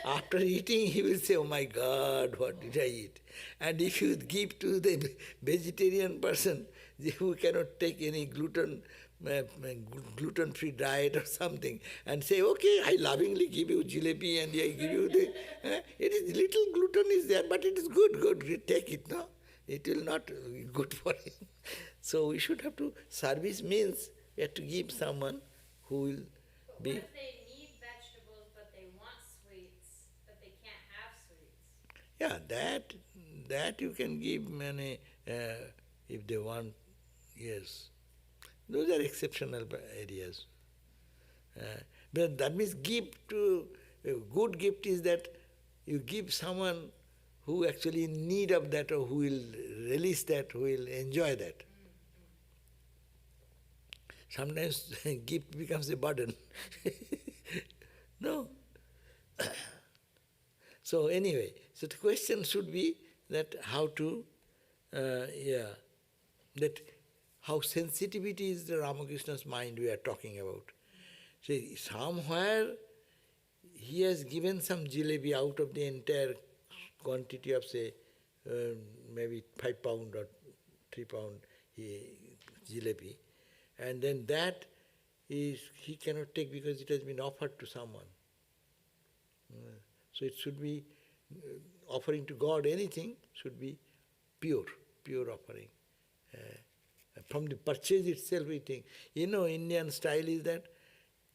Speaker 1: after eating he will say, oh my God, what did I eat? And if you give to the vegetarian person who cannot take any gluten-free diet or something, and say, okay, I lovingly give you jalebi and I give you the... it is little gluten is there, but it is good, take it, no? It will not be good for him. So we should have to, service means we have to give someone who will
Speaker 3: But
Speaker 1: be...
Speaker 3: what if they need vegetables but they want sweets, but they can't have sweets?
Speaker 1: Yeah, that you can give many, if they want, yes. Those are exceptional areas. But that means a good gift is that you give someone who actually in need of that or who will release that, who will enjoy that. Sometimes gift becomes a burden. No. So anyway, so the question should be that how to, that how sensitivity is the Ramakrishna's mind we are talking about. See, somewhere he has given some jalebi out of the entire quantity of, say, maybe 5 pound or 3 pound jalebi, and then that he cannot take because it has been offered to someone. So it should be, offering to God anything should be pure offering. From the purchase itself we think. Indian style is that,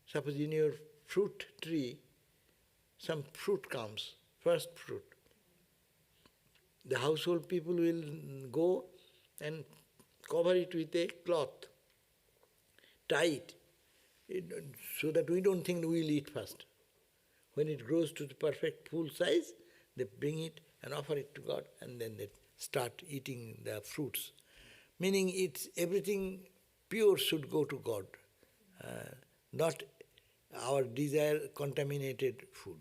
Speaker 1: suppose in your fruit tree, some fruit comes, first fruit. The household people will go and cover it with a cloth, tie it, so that we don't think we will eat first. When it grows to the perfect full size, they bring it and offer it to God, and then they start eating the fruits. Meaning everything pure should go to God, not our desire contaminated food.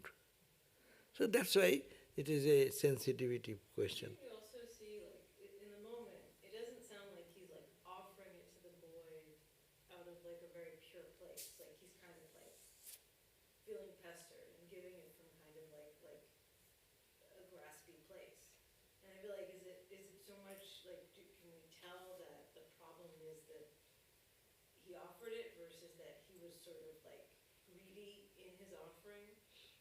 Speaker 1: So that's why it is a sensitivity question.
Speaker 2: You also see, in the moment, it doesn't sound like he's offering it to the boy out of a very pure place. He's kind of feeling pestered and giving it from kind of a graspy place. And I feel is it so much can we tell that the problem is that he offered it versus that he was sort of greedy in his offering?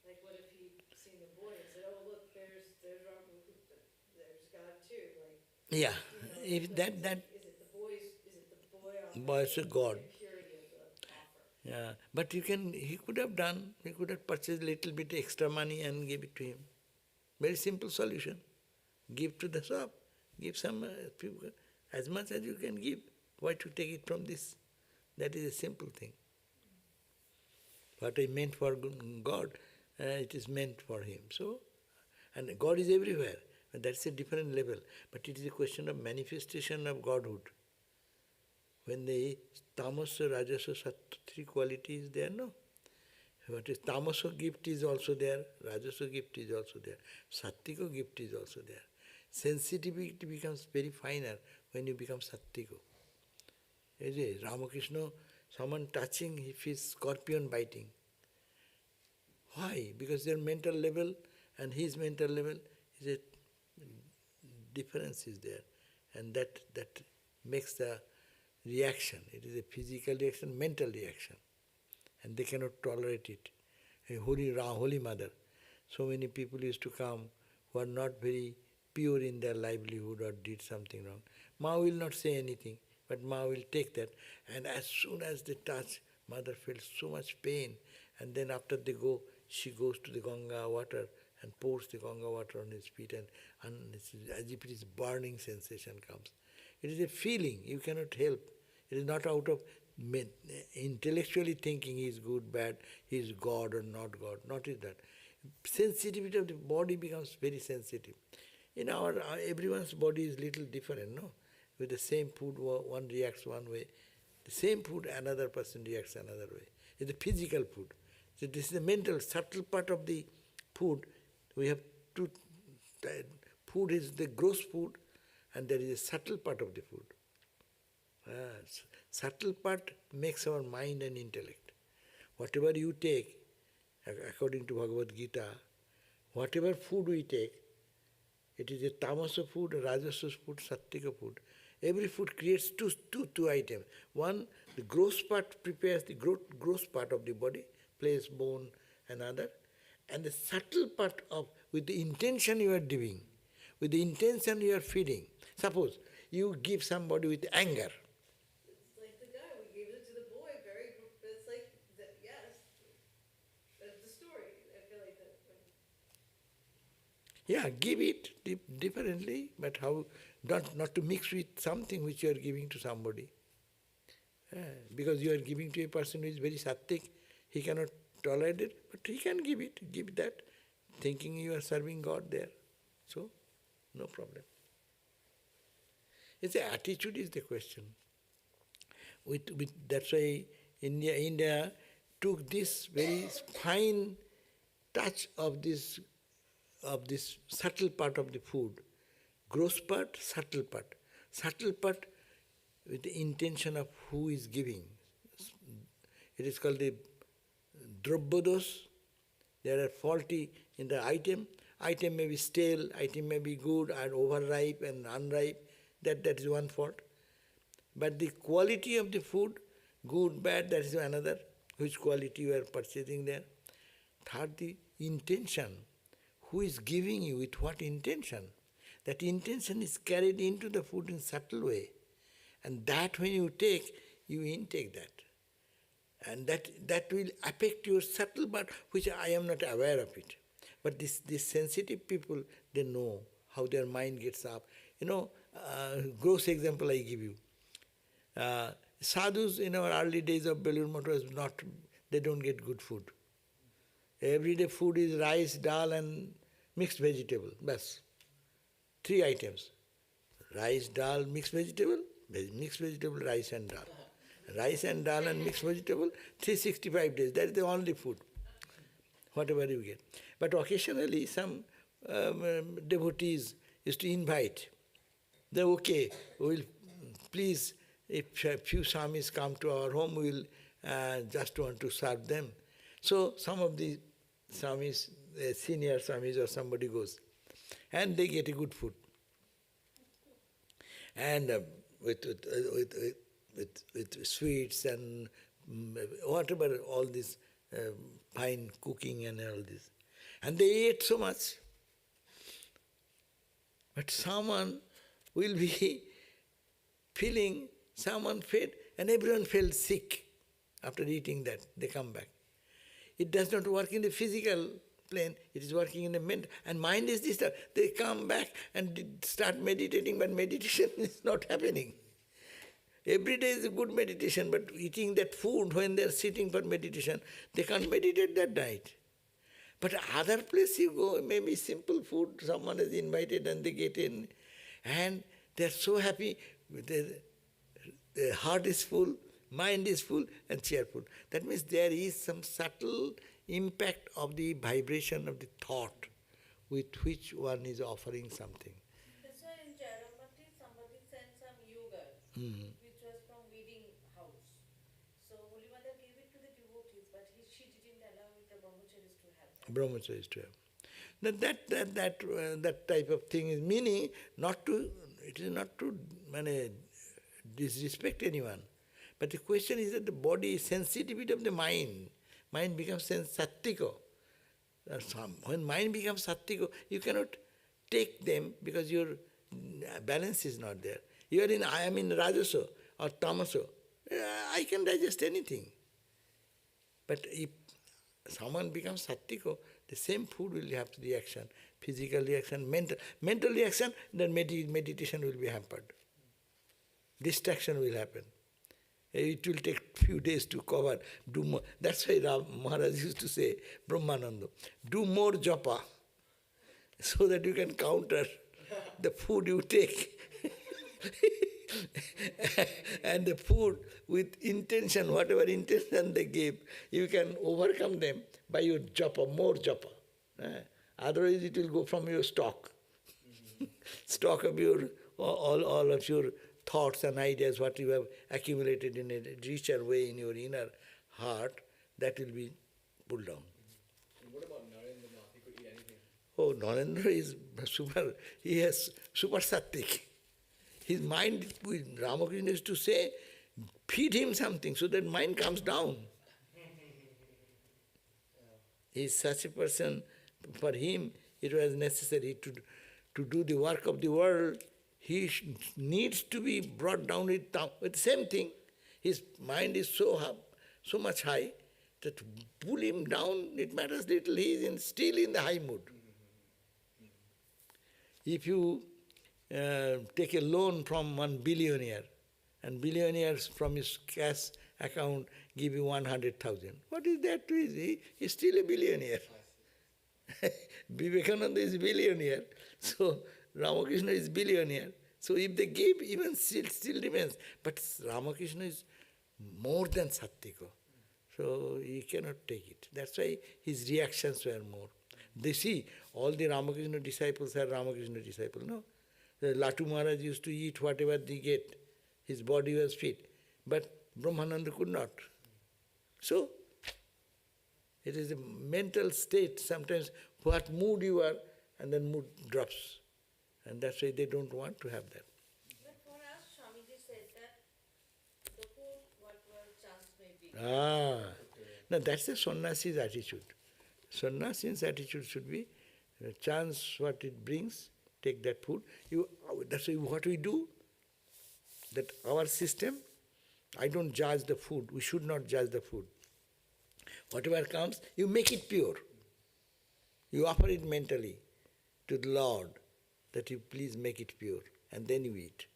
Speaker 2: What if he'd seen the boy and said, oh look, there's God too.
Speaker 1: Yeah, if that
Speaker 2: Is it the boy offering?
Speaker 1: boy's a God.
Speaker 2: The purity of the offer.
Speaker 1: Yeah, but he could have purchased a little bit extra money and give it to him. Very simple solution. Give to the shop. Give some, as much as you can give. Why to take it from this? That is a simple thing. What I meant for God, it is meant for him. So, and God is everywhere. That's a different level. But it is a question of manifestation of Godhood. When the tamasa, rajasa, sattva, 3 qualities there, no? What is tamasa gift is also there, rajasa gift is also there, sattvika gift is also there. Sensitivity becomes very finer when you become sattvika. Ramakrishna, someone touching, he feels scorpion biting. Why? Because their mental level and his mental level is a difference is there, and that makes the reaction. It is a physical reaction, mental reaction, and they cannot tolerate it. a Holy Mother. So many people used to come who are not very pure in their livelihood or did something wrong. Ma will not say anything, but Ma will take that. And as soon as they touch, Mother felt so much pain. And then after they go, she goes to the Ganga water and pours the Ganga water on his feet, and it's as if it is burning sensation comes. It is a feeling, you cannot help. It is not out of intellectually thinking he is good, bad, he is God or not God, not is that. Sensitivity of the body becomes very sensitive. In our everyone's body is little different, no? With the same food, one reacts one way. The same food, another person reacts another way. It's the physical food. So this is the mental, subtle part of the food. We have two. Food is the gross food, and there is a subtle part of the food. Subtle part makes our mind and intellect. Whatever you take, according to Bhagavad Gita, whatever food we take, it is a tamasa food, a rajasa food, sattvika food. Every food creates two items. One, the gross part prepares the gross part of the body, flesh, bone, and other. And the subtle part of, with the intention you are giving, with the intention you are feeding. Suppose you give somebody with anger.
Speaker 2: It's like the guy, we gave it to the boy, very, it's like, yes, that's the story. I feel like that.
Speaker 1: Yeah, give it differently, but how not to mix with something which you are giving to somebody. Because you are giving to a person who is very sattvic, he cannot tolerate it, but he can give it, give that, thinking you are serving God there. So, no problem. It's the attitude is the question. That's why India took this very fine touch of this subtle part of the food. Gross part, subtle part. Subtle part with the intention of who is giving. It is called the drobbodos. There are faulty in the item. Item may be stale, item may be good and overripe and unripe. That is one fault. But the quality of the food, good, bad, that is another. Which quality you are purchasing there. Third, the intention. Who is giving you, with what intention? That intention is carried into the food in subtle way. And that when you take, you intake that. And that will affect your subtle part, which I am not aware of it. But these sensitive people, they know how their mind gets up. Gross example I give you. Sadhus in our early days of Belur Math was not, they don't get good food. Everyday food is rice, dal and mixed vegetable. Bas. 3 items. Rice, dal, mixed vegetable, rice and dal. Rice and dal and mixed vegetable, 365 days. That is the only food, whatever you get. But occasionally some devotees used to invite. They're okay, we'll please, if a few Swamis come to our home, we'll just want to serve them. So some of the Swamis, senior Swamis or somebody goes, and they get a good food. And with sweets and whatever, all this fine cooking and all this. And they ate so much. But someone will be feeling, someone fed, and everyone felt sick after eating that. They come back. It does not work in the physical plane, it is working in the mental. And mind is disturbed. They come back and start meditating, but meditation is not happening. Every day is a good meditation, but eating that food when they are sitting for meditation, they can't meditate that night. But other place you go, maybe simple food, someone is invited and they get in, and they are so happy, their heart is full, mind is full and cheerful. That means there is some subtle impact of the vibration of the thought with which one is offering something.
Speaker 2: That's why in Charamati somebody sent some yogurt, which was from wedding house. So Holy Mother gave it to the devotees, but she didn't allow the brahmacharis to have that.
Speaker 1: Brahmacharis to have. That type of thing is meaning not to, it is not to disrespect anyone. But the question is that the body, sensitivity of the mind mind becomes sattiko. When mind becomes sattiko, you cannot take them because your balance is not there. I am in rajaso or tamaso. I can digest anything. But if someone becomes sattiko, the same food will have reaction, physical reaction, mental reaction, then meditation will be hampered. Distraction will happen. It will take few days to cover. Do more. That's why Maharaj used to say, Brahmananda, do more japa so that you can counter the food you take. And the food with intention, whatever intention they gave, you can overcome them by your japa, more japa. Otherwise it will go from your stock. Stock of your, all of your thoughts and ideas, what you have accumulated in a richer way in your inner heart, that will be pulled down.
Speaker 4: And what about Narendranath? He could eat anything.
Speaker 1: Oh, Narendra is he has super sattvic. His mind, Ramakrishna used to say, feed him something so that mind comes down. He is such a person, for him it was necessary to do the work of the world. He needs to be brought down with the same thing. His mind is so much high that to pull him down, it matters little. He is still in the high mood. If you take a loan from one billionaire, and billionaires from his cash account give you 100,000, what is that to his? He is still a billionaire. Vivekananda is billionaire, so Ramakrishna is billionaire. So if they give, even still remains. But Ramakrishna is more than sattiko. So he cannot take it. That's why his reactions were more. They see, all the Ramakrishna disciples are Ramakrishna disciples, no? The Latu Maharaj used to eat whatever they get. His body was fit. But Brahmananda could not. So, it is a mental state, sometimes what mood you are, and then mood drops. And that's why they don't want to have that.
Speaker 2: But for us, Swamiji said that the food, whatever chance may be.
Speaker 1: Now that's the sannyasi's attitude. Sannyasi's attitude should be, chance what it brings, take that food. That's why what we do, that our system, I don't judge the food, we should not judge the food. Whatever comes, you make it pure. You offer it mentally to the Lord, that you please make it pure, and then you eat.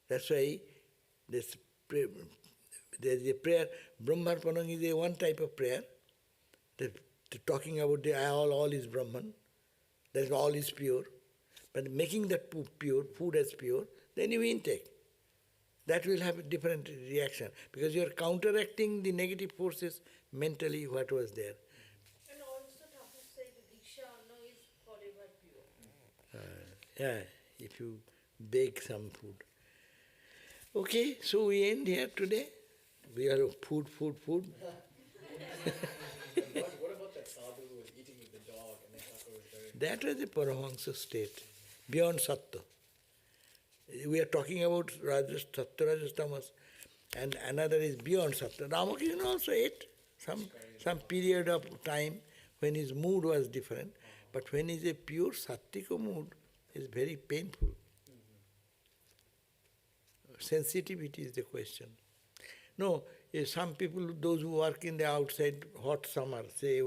Speaker 1: That's why there is a prayer, Brahmarpanam is one type of prayer, talking about all is Brahman, that all is pure, but making that food as pure, then you intake. That will have a different reaction, because you are counteracting the negative forces mentally what was there.
Speaker 2: And also Thakur said Diksha Anna is forever pure.
Speaker 1: Yeah, if you bake some food. Okay, so we end here today. We are food.
Speaker 4: What about that sadhu who was eating with the dog and then Thakur was very...
Speaker 1: That was a Paramahansa state, beyond Sattva. We are talking about Rajas, Sattva, Rajas, Tamas, and another is beyond Sattva. Ramakrishna also ate some period of time when his mood was different, but when he is a pure Sattvika mood, it's very painful. Sensitivity is the question. No, some people, those who work in the outside hot summer, say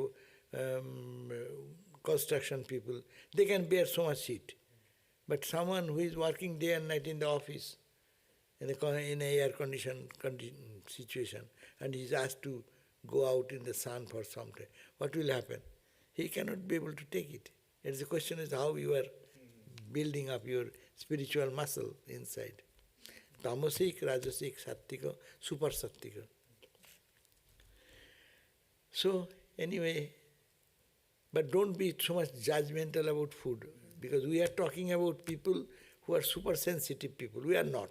Speaker 1: construction people, they can bear so much heat. But someone who is working day and night in the office, in an air-conditioned situation, and he is asked to go out in the sun for some time, what will happen? He cannot be able to take it. It's the question is how you are building up your spiritual muscle inside. Tamasic, Rajasic, Sattika, Super Sattika. So, anyway, but don't be so much judgmental about food, because we are talking about people who are super sensitive people. We are not.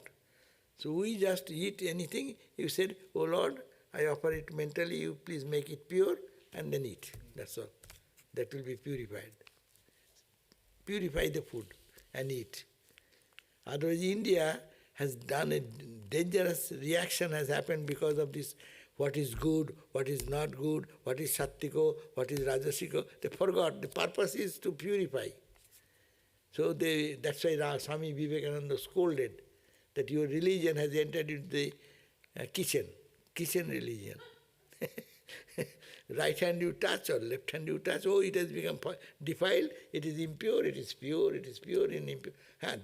Speaker 1: So we just eat anything. You said, oh Lord, I offer it mentally, you please make it pure, and then eat. That's all. That will be purified. Purify the food and eat. Otherwise, India has done a dangerous reaction has happened because of this, what is good, what is not good, what is sattiko, what is rajasiko. They forgot. The purpose is to purify. So that's why Swami Vivekananda scolded that your religion has entered into the kitchen religion. Right hand you touch or left hand you touch, oh, it has become defiled, it is impure, it is pure, it is pure and impure.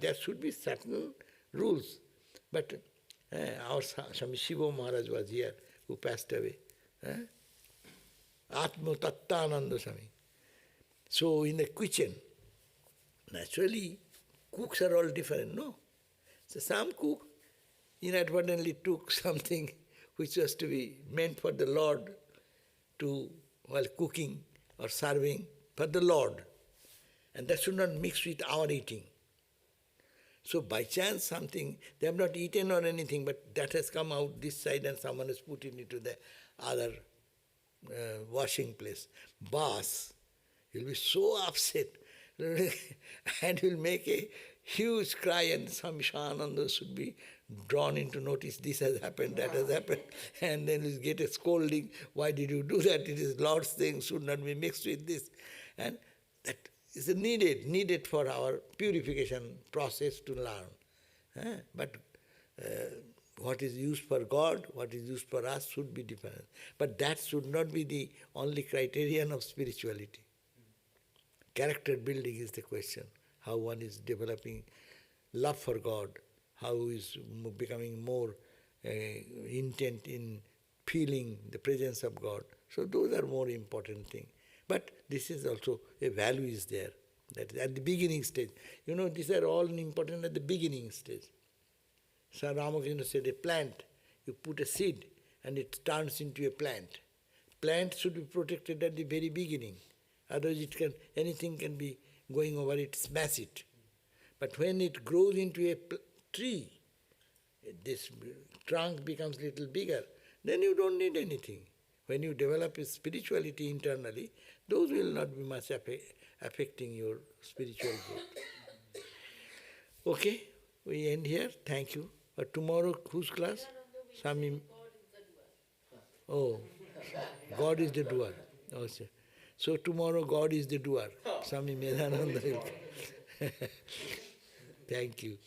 Speaker 1: There should be certain rules. But our Swami Shiva Maharaj was here, who passed away. Atma Tattananda Swami. So in the kitchen, naturally, cooks are all different, no? So some cook inadvertently took something which was to be meant for the Lord to, while cooking or serving for the Lord. And that should not mix with our eating. So by chance something, they have not eaten or anything, but that has come out this side and someone has put it into the other washing place. Boss, he'll be so upset and he'll make a huge cry, and Swami Shananda should be drawn into notice, this has happened, that has happened, and then he'll get a scolding, why did you do that? It is Lord's thing, should not be mixed with this. And that is needed for our purification process to learn. But what is used for God, what is used for us should be different. But that should not be the only criterion of spirituality. Character building is the question. How one is developing love for God, how is becoming more intent in feeling the presence of God. So those are more important things. But this is also, a value is there. That is at the beginning stage. You know, these are all important at the beginning stage. Sri Ramakrishna said a plant, you put a seed and it turns into a plant. Plant should be protected at the very beginning. Otherwise anything can be going over it, smash it. But when it grows into a tree, this trunk becomes little bigger, then you don't need anything. When you develop a spirituality internally, those will not be much affecting your spiritual growth. Okay, we end here. Thank you. Tomorrow, whose class? Swami. Oh, God is the doer. Oh, so tomorrow God is the doer. Swami Mahendranath will come. Thank you.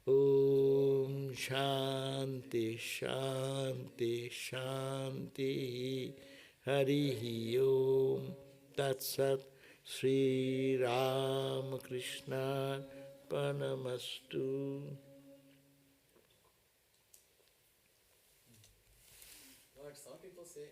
Speaker 1: Om Shanti Shanti Shanti Harihi Om Tat Sat Sri Ramakrishna Panamastu.
Speaker 4: Lord, some people say